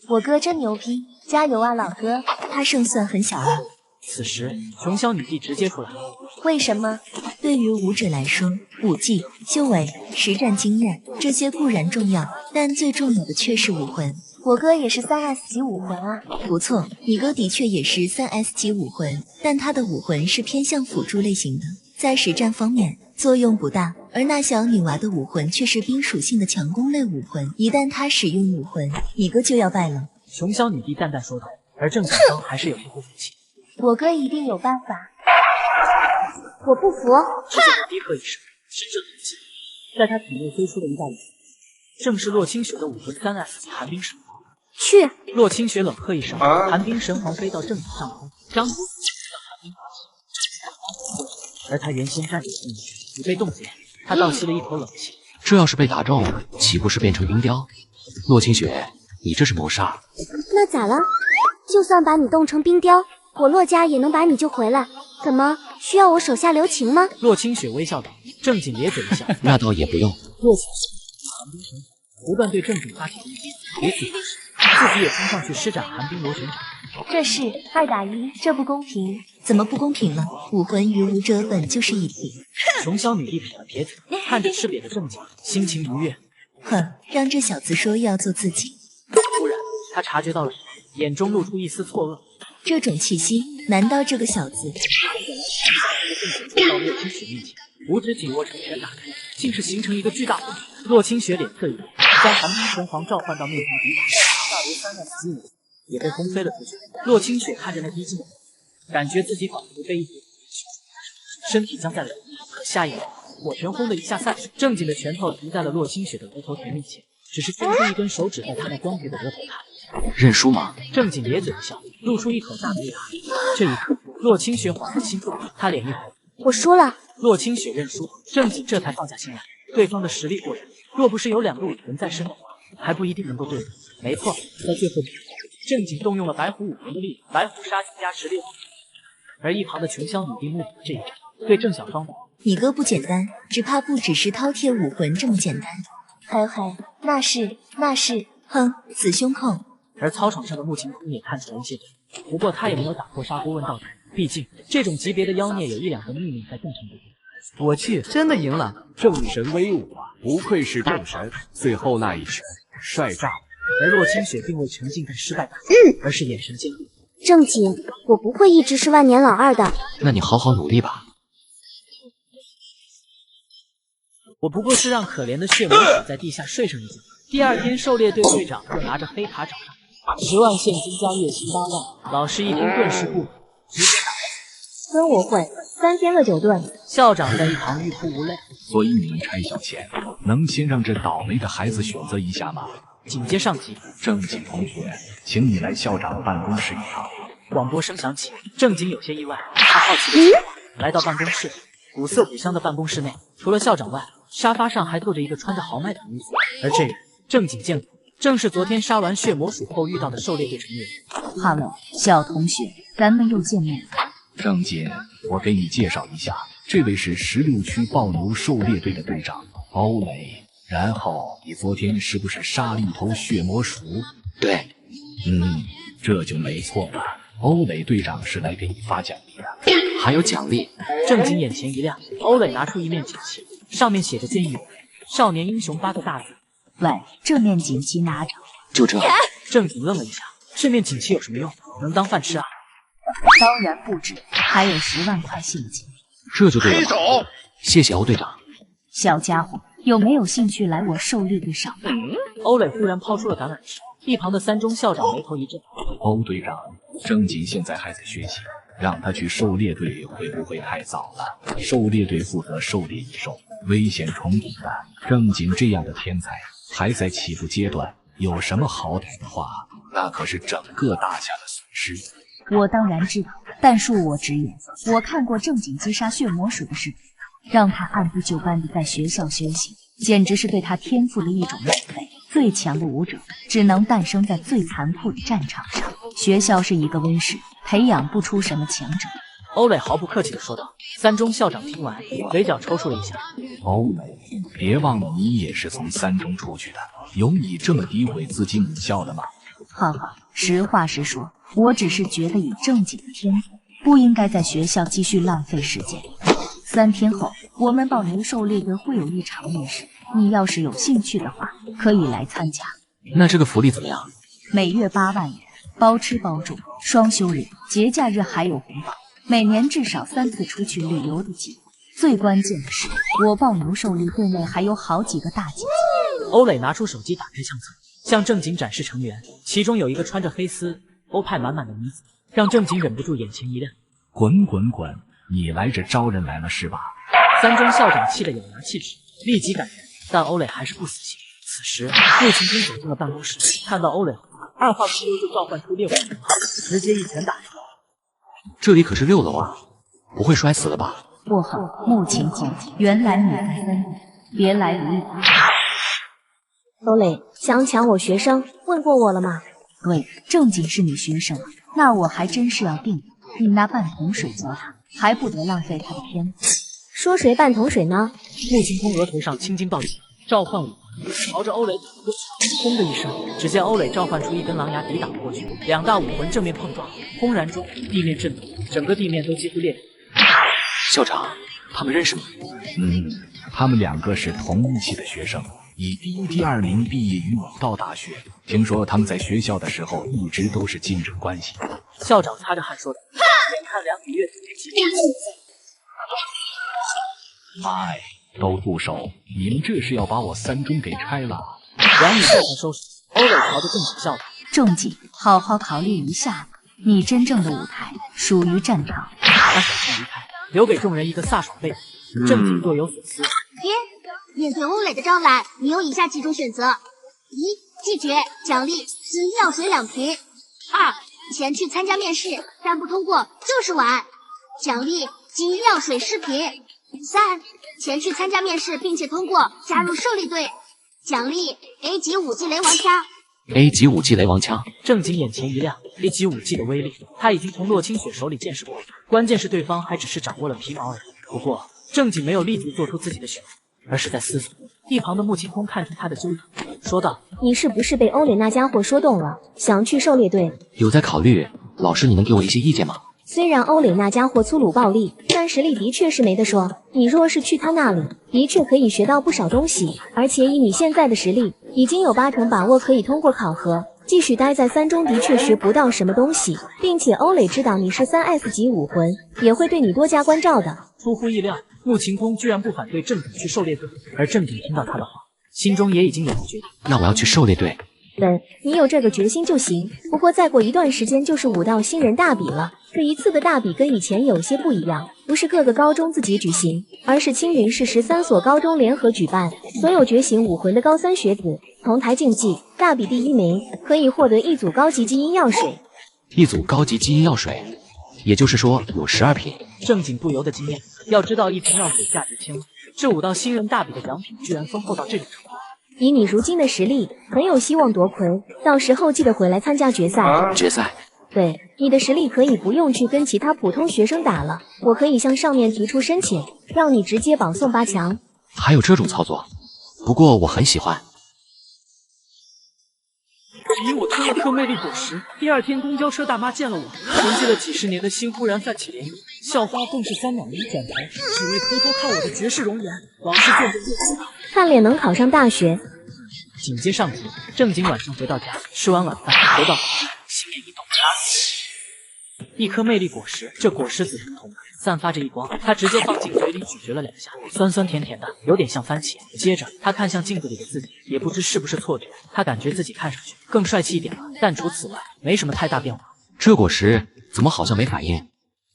头。我哥真牛逼，加油啊，老哥！他胜算很小了。此时，熊小女帝直接出来。为什么？对于武者来说，武技、修为、实战经验这些固然重要，但最重要的却是武魂。我哥也是3S 级武魂啊。不错，你哥的确也是3S 级武魂，但他的武魂是偏向辅助类型的，在实战方面作用不大。而那小女娃的武魂却是冰属性的强攻类武魂，一旦她使用武魂，你哥就要败了。熊小女帝淡淡说道，而郑小双还是有些不服气。我哥一定有办法。我不服！只见他低喝一声，神圣的气在他体内飞出了一道影，正是洛清雪的武魂3S 级寒冰神皇。去！洛清雪冷喝一声，寒冰神皇飞到正景上空，张口向寒冰发起，而他原先站着的位置已被冻结，他倒吸了一口冷气。这要是被打中，岂不是变成冰雕？洛清雪，你这是谋杀！那咋了？就算把你冻成冰雕，我洛家也能把你救回来。怎么需要我手下留情吗？洛清雪微笑道，正经咧嘴一笑，那倒也不用。洛清雪寒冰神皇不断对正经发起攻击，与此同时，自己也冲上去施展寒冰螺旋掌。这是2打1，这不公平。怎么不公平了？武魂与武者本就是一体。熊小女帝撇了撇嘴，看着吃瘪的正经，心情愉悦。哼，让这小子说要做自己。突然，他察觉到了什么，眼中露出一丝错愕。这种气息，难道这个小子？冲到洛清雪面前，五指紧握成拳打开，竟是形成一个巨大火球。洛清雪脸色一变，将寒冰神皇召唤到面前抵挡，大如3S级武魂也被轰飞了出去。洛清雪看着那滴劲，感觉自己仿佛被一股身体僵在了原地。可下一秒，火拳轰的一下散水，正经的拳头停在了洛清雪的额头田面前，只是伸出一根手指在他那光洁的额头看。认输吗？正经咧嘴一笑，露出一口大眉牙。这一刻，洛清雪恍然心动，她脸一红。我输了。洛清雪认输，正经这才放下心来。对方的实力过人，若不是有2个武魂在身的话，还不一定能够对付。没错，在最后比赛，正经动用了白虎武魂的力，白虎杀技加实力。而一旁的琼香努力目睹这一战，对郑小双道：“你哥不简单，只怕不只是饕餮武魂这么简单。”嘿嘿，那是，哼，死胸控。而操场上的穆晴空也看出了一些端倪，不过他也没有打破砂锅问到底，毕竟这种级别的妖孽有1、2个秘密在正常里。我去，真的赢了！正神威武啊，不愧是正神，最后那一拳帅炸了。而洛清雪并未沉浸在失败感，而是眼神坚定。正经，我不会一直是万年老二的。那你好好努力吧。我不过是让可怜的血魔鼠在地下睡上一觉。第2天，狩猎队队长又拿着黑卡找上，10万现金加月薪8万。老师一听顿时不满，直接打。跟我混，3天了9顿。校长在一旁欲哭无泪。所以你们拆小钱，能先让这倒霉的孩子选择一下吗？紧接上集，正经同学，请你来校长办公室一趟。广播声响起，正经有些意外，他好奇地来到办公室。古色古香的办公室内，除了校长外，沙发上还坐着一个穿着豪迈的女子，而这人正经见过，正是昨天杀完血魔鼠后遇到的狩猎队成员。哈喽，小同学，咱们又见面了。正经，我给你介绍一下，这位是16区暴牛狩猎队的队长欧雷。然后你昨天是不是杀了一头血魔鼠？对，这就没错了。欧磊队长是来给你发奖励的，还有奖励。正经眼前一亮，欧磊拿出一面锦旗，上面写着“见义勇为，少年英雄”8个大字。喂，这面锦旗拿着。就这。正经愣了一下，这面锦旗有什么用？能当饭吃啊？当然不止，还有10万块现金。这就对了。谢谢欧队长。小家伙，有没有兴趣来我狩猎队上班？欧磊忽然抛出了橄榄枝，一旁的3中校长眉头一皱。欧队长，正经现在还在学习，让他去狩猎队会不会太早了？狩猎队负责狩猎异兽，危险重重的。正经这样的天才还在起步阶段，有什么好歹的话，那可是整个大家的损失。我当然知道，但恕我直言，我看过正经击杀血魔鼠的视频，让他按部就班的在学校修行，简直是对他天赋的一种浪费。最强的武者只能诞生在最残酷的战场上，学校是一个温室，培养不出什么强者。欧磊毫不客气地说道。3中校长听完，嘴角抽搐了一下。欧磊，别忘了你也是从3中出去的，有你这么诋毁自己母校的吗？哈哈，实话实说，我只是觉得以正经的天赋，不应该在学校继续浪费时间。3天后，我们暴牛狩猎队会有一场面试，你要是有兴趣的话，可以来参加。那这个福利怎么样？每月8万元，包吃包住，双休日、节假日还有红包，每年至少3次出去旅游的机会。最关键的是，我暴牛狩猎队内还有好几个大姐姐。欧磊拿出手机打开相册，向正经展示成员，其中有一个穿着黑丝、欧派满满的女子，让正经忍不住眼前一亮。滚滚滚！你来这招人来了是吧？3中校长气得咬牙切齿，立即赶人，但欧磊还是不死心。此时，穆晴天走进了办公室，看到欧磊，2话不说就召唤出猎物，直接一拳打出。这里可是6楼啊，不会摔死了吧？我好，穆晴天，原来你在分路，别来无恙。欧磊想抢我学生，问过我了吗？对，正经是你学生，那我还真是要定了。你拿半桶水浇他，还不得浪费他的天赋？说谁半桶水呢？穆晴空额头上青筋暴起，召唤武魂，朝着欧磊打过去。轰的一声，只见欧磊召唤出一根狼牙抵挡了过去，2大武魂正面碰撞，轰然中地面震动，整个地面都几乎裂开。校长，他们认识吗？他们2个是同一期的学生，以第1、第2名毕业于武道大学。听说他们在学校的时候一直都是竞争关系。校长擦着汗说道：“眼看2个月就没机会。”哎，都住手！你们这是要把我3中给拆了？2米这才收手。欧磊朝着正经笑道：“正经，好好考虑一下，你真正的舞台属于战场。”他转身离开，留给众人一个飒爽背影。正经若有所思。面对欧磊的招揽，你有以下几种选择：1. 拒绝，奖励金药水2瓶；2. 前去参加面试，但不通过就是碗，奖励金药水10瓶； 3. 前去参加面试并且通过，加入狩猎队，奖励 A 级武器雷王枪。 A 级武器雷王枪，郑景眼前一亮 ，A 级武器的威力，他已经从洛清雪手里见识过，关键是对方还只是掌握了皮毛而已。不过郑景没有立即做出自己的选择，而是在思索。一旁的穆青空看出他的纠结，说道：“你是不是被欧蕾那家伙说动了，想去狩猎队？有在考虑，老师你能给我一些意见吗？”虽然欧蕾那家伙粗鲁暴力，但实力的确是没得说。你若是去他那里，的确可以学到不少东西，而且以你现在的实力，已经有80%把握可以通过考核。继续待在3中的确学不到什么东西，并且欧蕾知道你是3S 级武魂，也会对你多加关照的。出乎意料，穆晴空居然不反对郑景去狩猎队，而郑景听到他的话，心中也已经有了决定。那我要去狩猎队。你有这个决心就行。不过再过一段时间就是武道新人大比了，这一次的大比跟以前有些不一样，不是各个高中自己举行，而是青云市13所高中联合举办，所有觉醒武魂的高3学子同台竞技，大比第1名可以获得1组高级基因药水。1组高级基因药水，也就是说有12瓶。郑景不由得惊讶，要知道1瓶药水价值千万，这武道新人大比的奖品居然丰厚到这种程度。以你如今的实力，很有希望夺魁，到时候记得回来参加决赛。决赛？对，你的实力可以不用去跟其他普通学生打了，我可以向上面提出申请，让你直接保送8强。还有这种操作？不过我很喜欢。以我吞了克魅力果实，第2天公交车大妈见了我，沉寂了几10年的心忽然泛起涟漪，校花更是3秒钟转头，只为偷偷看我的绝世容颜，往事见证过看脸能考上大学。紧接上题，郑景晚上回到家，吃完晚饭，回到心念一动，一颗魅力果实，这果实紫彤彤的，散发着异光，他直接放进嘴里咀嚼了2下，酸酸甜甜的，有点像番茄。接着他看向镜子里的自己，也不知是不是错觉，他感觉自己看上去更帅气一点了，但除此外没什么太大变化。这果实怎么好像没反应？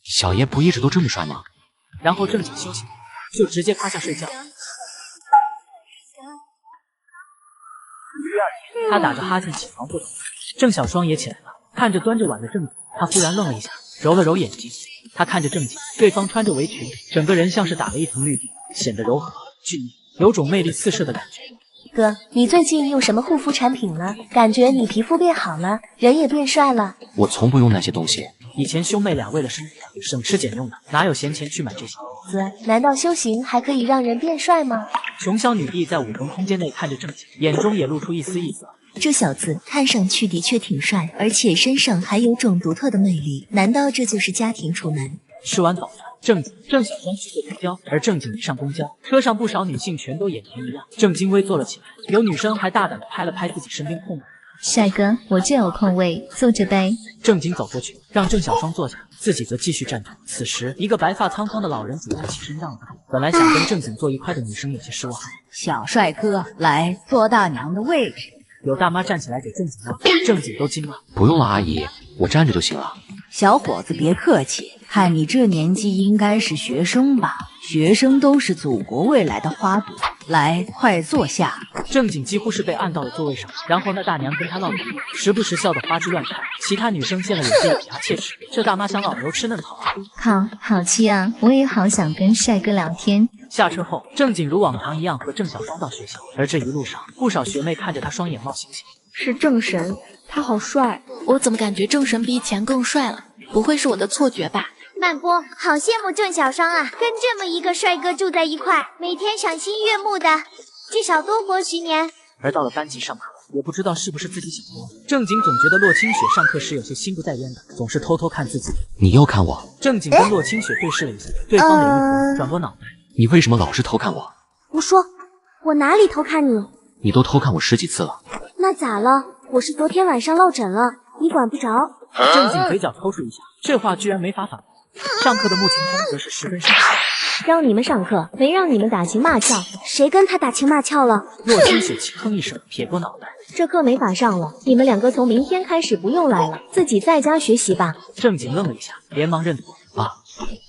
小爷不一直都这么帅吗？然后郑景休息，就直接趴下睡觉。第2天，他打着哈欠起床不走，郑小双也起来了，看着端着碗的郑景，他忽然愣了一下，揉了揉眼睛。他看着郑景，对方穿着围裙，整个人像是打了一层绿地，显得柔和俊逸，有种魅力四射的感觉。哥，你最近用什么护肤产品了？感觉你皮肤变好了，人也变帅了。我从不用那些东西。以前兄妹俩为了生活省吃俭用的，哪有闲钱去买这些？哥，难道修行还可以让人变帅吗？穷小女帝在武魂空间内看着郑景，眼中也露出一丝异色。这小子看上去的确挺帅，而且身上还有种独特的魅力，难道这就是家庭处男？吃完早饭，郑小双去坐公交，而郑景一上公交，车上不少女性全都眼前一亮，郑经微坐了起来，有女生还大胆地拍了拍自己身边空位。帅哥，我就有空位，坐着呗。郑景走过去，让郑小双坐下，自己则继续站着。此时，一个白发苍苍的老人主动起身让他，本来想跟郑景坐一块的女生有些失望。小帅哥，来坐大娘的位置。有大妈站起来给郑景让，郑景都惊了。不用了，阿姨，我站着就行了。小伙子别客气，看你这年纪应该是学生吧？学生都是祖国未来的花朵。来，快坐下。郑景几乎是被按到了座位上，然后那大娘跟他唠嗑，时不时笑得花枝乱颤。其他女生见了也是咬牙切齿，这大妈想老牛吃嫩草。好气啊！我也好想跟帅哥聊天。下车后，郑景如往常一样和郑小双到学校，而这一路上，不少学妹看着他双眼冒星星。是郑神，他好帅，我怎么感觉郑神比以前更帅了？不会是我的错觉吧？曼波，好羡慕郑小双啊，跟这么一个帅哥住在一块，每天赏心悦目的，至少多活10年。而到了班级上课，也不知道是不是自己想多，郑景总觉得洛清雪上课时有些心不在焉的，总是偷偷看自己。你又看我？郑景跟洛清雪对视了一下，对方脸一红，转过脑袋。你为什么老是偷看我？胡说，我哪里偷看你？你都偷看我10几次了。那咋了？我是昨天晚上落枕了，你管不着。郑景嘴角抽搐一下，这话居然没法反驳。上课的穆晴空则是十分生气，让你们上课，没让你们打情骂俏，谁跟他打情骂俏了？洛清雪轻哼一声，撇过脑袋，这课没法上了，你们2个从明天开始不用来了，自己在家学习吧。郑景愣了一下，连忙认错。啊，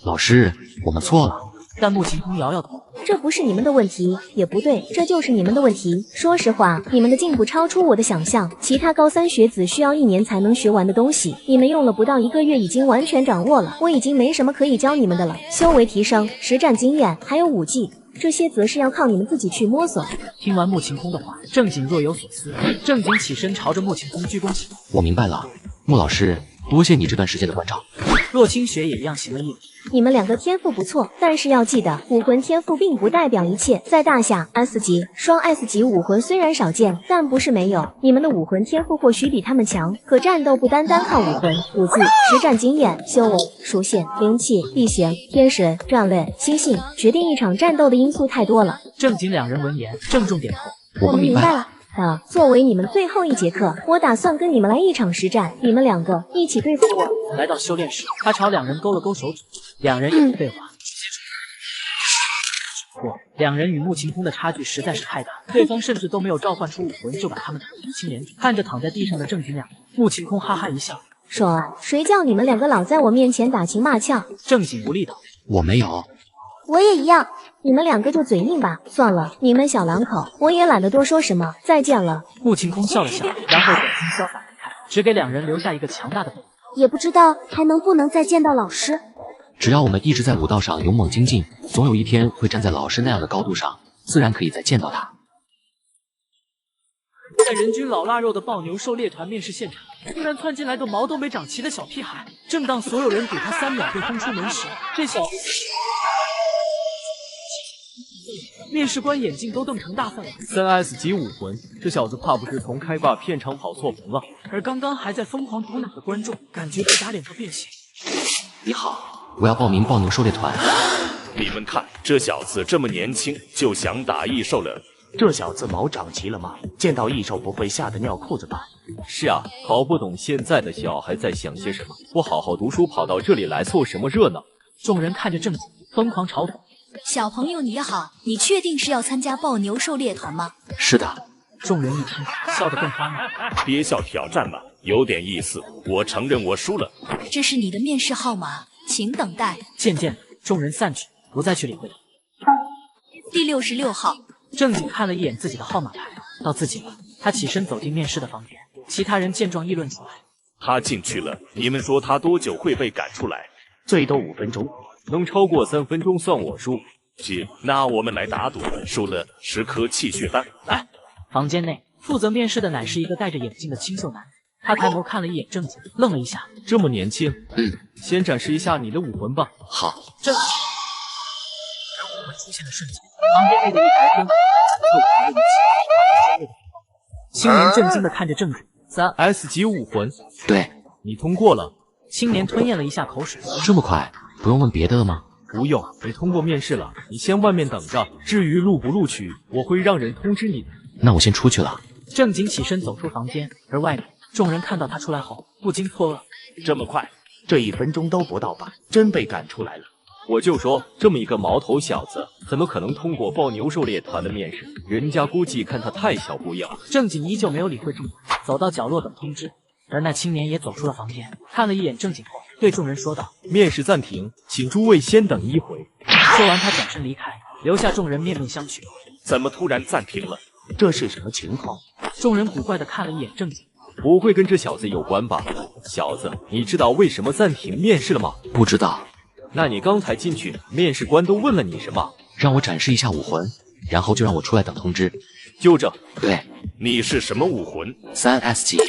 老师，我们错了。但穆晴空摇摇头，这不是你们的问题，也不对，这就是你们的问题。说实话，你们的进步超出我的想象。其他高三学子需要1年才能学完的东西，你们用了不到1个月已经完全掌握了。我已经没什么可以教你们的了，修为提升、实战经验，还有武技。这些则是要靠你们自己去摸索。听完穆晴空的话，正经若有所思，正经起身朝着穆晴空鞠躬起。我明白了，穆老师，多谢你这段时间的关照。洛清雪也让行了一礼。你们2个天赋不错，但是要记得，武魂天赋并不代表一切。在大夏 S 级、双 S 级武魂虽然少见，但不是没有。你们的武魂天赋或许比他们强，可战斗不单单靠武魂、武技、实战经验、修为、属性、灵气、地形、天神、战略、心性，决定一场战斗的因素太多了。正经2人闻言郑重点头，我们明白了。作为你们最后一节课，我打算跟你们来一场实战，你们2个一起对付我。来到修炼室，他朝2人勾了勾手指，2人也不废话。2人与穆晴空的差距实在是太大，对方甚至都没有召唤出武魂，就把他们打得鼻青脸肿。看着躺在地上的正经2人，穆晴空哈哈一笑，说：“谁叫你们2个老在我面前打情骂俏？”正经无力道：“我没有。”我也一样，你们2个就嘴硬吧。算了，你们小两口，我也懒得多说什么。再见了。穆晴空笑了笑，然后转身潇洒离开，只给2人留下一个强大的背影。也不知道还能不能再见到老师。只要我们一直在武道上勇猛精进，总有一天会站在老师那样的高度上，自然可以再见到他。在人均老腊肉的暴牛狩猎团面试现场，突然窜进来个毛都没长齐的小屁孩。正当所有人赌他3秒被轰出门时，这小面试官眼睛都瞪成大饭碗。3S 级武魂，这小子怕不是从开挂片场跑错棚了。而刚刚还在疯狂赌奶的观众，感觉被打脸到变形。你好，我要报名暴牛狩猎团。你们看，这小子这么年轻就想打异兽了。这小子毛长齐了吗？见到异兽不会吓得尿裤子吧？是啊，搞不懂现在的小孩在想些什么。不好好读书，跑到这里来凑什么热闹？众人看着正经，疯狂嘲讽。小朋友你好，你确定是要参加暴牛狩猎团吗？是的。众人一听，笑得更欢乐。憋笑挑战嘛，有点意思。我承认我输了。这是你的面试号码，请等待。渐渐，众人散去，不再去理会他。第66号。正经看了一眼自己的号码牌，到自己了。他起身走进面试的房间，其他人见状议论起来。他进去了，你们说他多久会被赶出来？最多5分钟，能超过3分钟算我输。行，那我们来打赌，输了10颗气血丹。来，房间内负责面试的乃是一个戴着眼镜的清秀男人。他抬头看了一眼正经，愣了一下。这么年轻，先展示一下你的武魂吧。好。正经武魂出现的瞬间，房间内的一台灯青年震惊地看着正经。3S 级武魂，对，你通过了。青年吞咽了一下口水。这么快，不用问别的了吗？不用，你通过面试了，你先外面等着。至于录不录取，我会让人通知你的。那我先出去了。正经起身走出房间，而外面众人看到他出来后，不禁错愕：这么快，这1分钟都不到吧？真被赶出来了。我就说，这么一个毛头小子，怎么可能通过暴牛狩猎团的面试？人家估计看他太小不要。正经依旧没有理会众人，走到角落等通知。而那青年也走出了房间，看了一眼正经后，对众人说道：面试暂停，请诸位先等一回。说完他转身离开，留下众人面面相觑。怎么突然暂停了？这是什么情况？众人古怪地看了一眼正经。不会跟这小子有关吧？小子，你知道为什么暂停面试了吗？不知道。那你刚才进去，面试官都问了你什么？让我展示一下武魂，然后就让我出来等通知。就这？对。你是什么武魂？3S 级。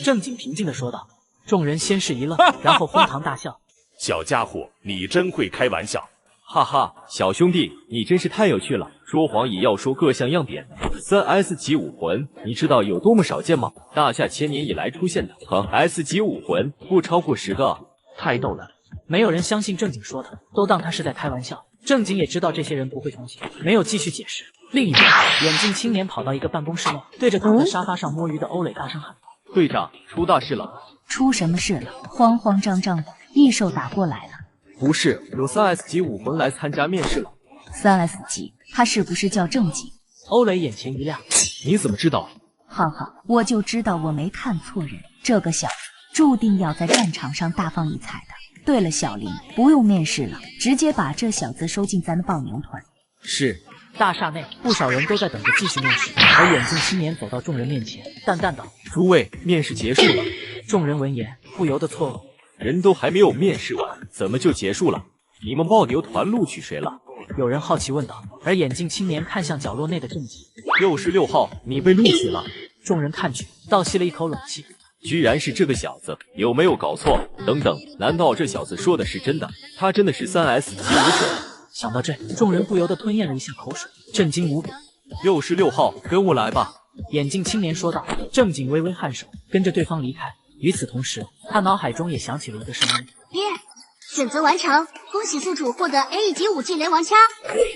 正经平静地说道。众人先是一愣，然后哄堂大笑。小家伙，你真会开玩笑。哈哈，小兄弟，你真是太有趣了，说谎也要说各项样点。3S 级武魂，你知道有多么少见吗？大夏千年以来出现的和 S 级武魂不超过10个。太逗了。没有人相信正经说的，都当他是在开玩笑。正经也知道这些人不会同情，没有继续解释。另一边，眼镜青年跑到一个办公室内，对着躺在沙发上摸鱼的欧磊大声喊：队长，出大事了！出什么事了？慌慌张张的，异兽打过来了。不是，有3S 级武魂来参加面试了。3S 级，他是不是叫正经？欧磊眼前一亮，你怎么知道？哈哈，我就知道我没看错人，这个小子注定要在战场上大放异彩的。对了，小林，不用面试了，直接把这小子收进咱的抱牛团。是。大厦内，不少人都在等着继续面试，而眼镜青年走到众人面前，淡淡道：“诸位，面试结束了。”众人闻言不由得错愕，人都还没有面试完，怎么就结束了？你们抱牛团录取谁了？有人好奇问道。而眼镜青年看向角落内的郑景，66号，你被录取了。众人看去，倒吸了一口冷气。居然是这个小子，有没有搞错？等等，难道这小子说的是真的？他真的是3S 级武者？想到这，众人不由得吞咽了一下口水，震惊无比。66号，跟我来吧。眼镜青年说道。郑景微微颔首，跟着对方离开。与此同时，他脑海中也响起了一个声音：爹，选择完成，恭喜宿主获得 A 级武技雷王枪。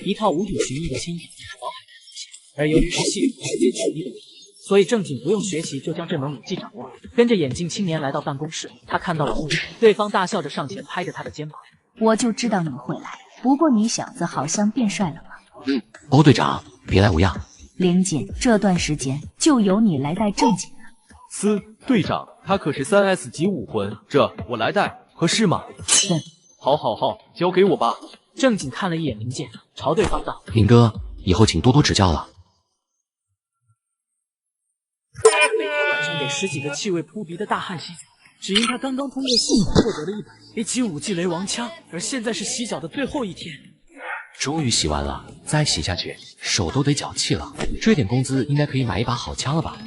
一套无主寻觅的签语在脑海中浮现，而由于是系统时间权力的问题，所以郑景不用学习就将这门武技掌握了。跟着眼镜青年来到办公室，他看到了陆对方大笑着上前拍着他的肩膀：“我就知道你会来。不过你小子好像变帅了吧？”欧队长，别来无恙。林锦，这段时间就由你来带正经了。队长，他可是3S 级武魂，这我来带合适吗？好，交给我吧。正经看了一眼林剑，朝对方道：“林哥，以后请多多指教了。”每天晚上给10几个气味扑鼻的大汉洗澡，只因他刚刚通过系统获得了100A级武技雷王枪，而现在是洗脚的最后一天。终于洗完了，再洗下去手都得脚气了。这点工资应该可以买一把好枪了吧？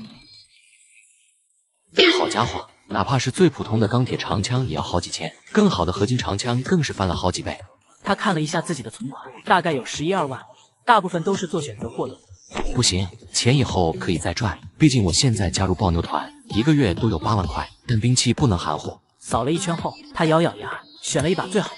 好家伙，哪怕是最普通的钢铁长枪也要好几千，更好的合金长枪更是翻了好几倍。他看了一下自己的存款，大概有11-2万，大部分都是做选择获得的。不行，钱以后可以再赚，毕竟我现在加入抱牛团，1个月都有8万块，但兵器不能含糊。扫了一圈后，他咬咬牙，选了一把最好的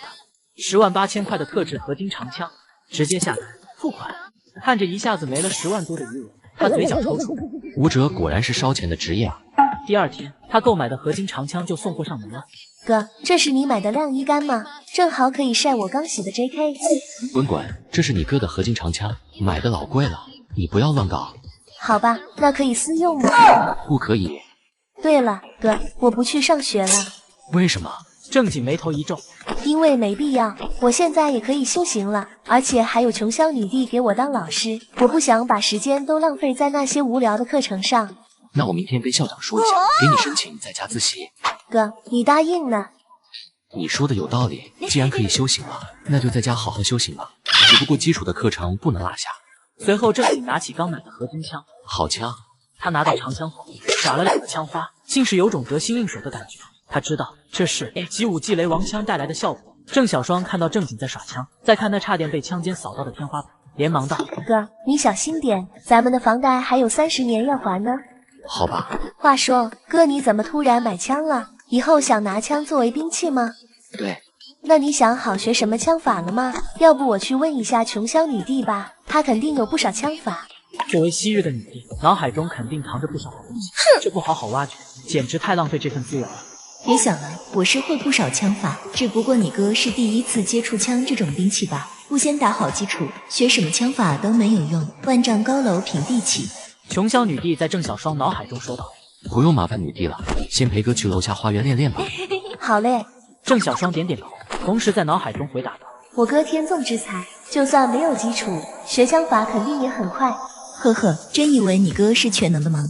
108000块的特制合金长枪，直接下单付款。看着一下子没了10万多的余额，他嘴角抽搐。武者果然是烧钱的职业啊！第二天，他购买的合金长枪就送货上门了。哥，这是你买的晾衣杆吗？正好可以晒我刚洗的 JK。滚滚，这是你哥的合金长枪，买的老贵了，你不要乱搞。好吧，那可以私用吗？不可以。对了，哥，我不去上学了。为什么？正经眉头一皱，因为没必要，我现在也可以修行了，而且还有琼霄女帝给我当老师，我不想把时间都浪费在那些无聊的课程上。那我明天跟校长说一下，给你申请在家自习。哥，你答应呢？你说的有道理，既然可以修行了，那就在家好好修行吧。只不过基础的课程不能落下。随后正经拿起刚买的合金枪，好枪。他拿到长枪后，耍了2个枪花，竟是有种得心应手的感觉。他知道这是集武技雷王枪带来的效果。郑小双看到正经在耍枪，再看他差点被枪尖扫到的天花板，连忙道：“哥，你小心点，咱们的房贷还有30年要还呢。”好吧。话说，哥，你怎么突然买枪了？以后想拿枪作为兵器吗？对。那你想好学什么枪法了吗？要不我去问一下琼霄女帝吧，她肯定有不少枪法。作为昔日的女帝，脑海中肯定藏着不少好东西，这不好好挖掘，简直太浪费这份资源了。别想了，我是会不少枪法，只不过你哥是第一次接触枪这种兵器吧，不先打好基础，学什么枪法都没有用，万丈高楼平地起。琼霄女帝在郑小双脑海中说道：“不用麻烦女帝了，先陪哥去楼下花园练练吧。”好嘞。郑小双点点头，同时在脑海中回答道：“我哥天纵之才，就算没有基础，学枪法肯定也很快。”呵呵，真以为你哥是全能的吗？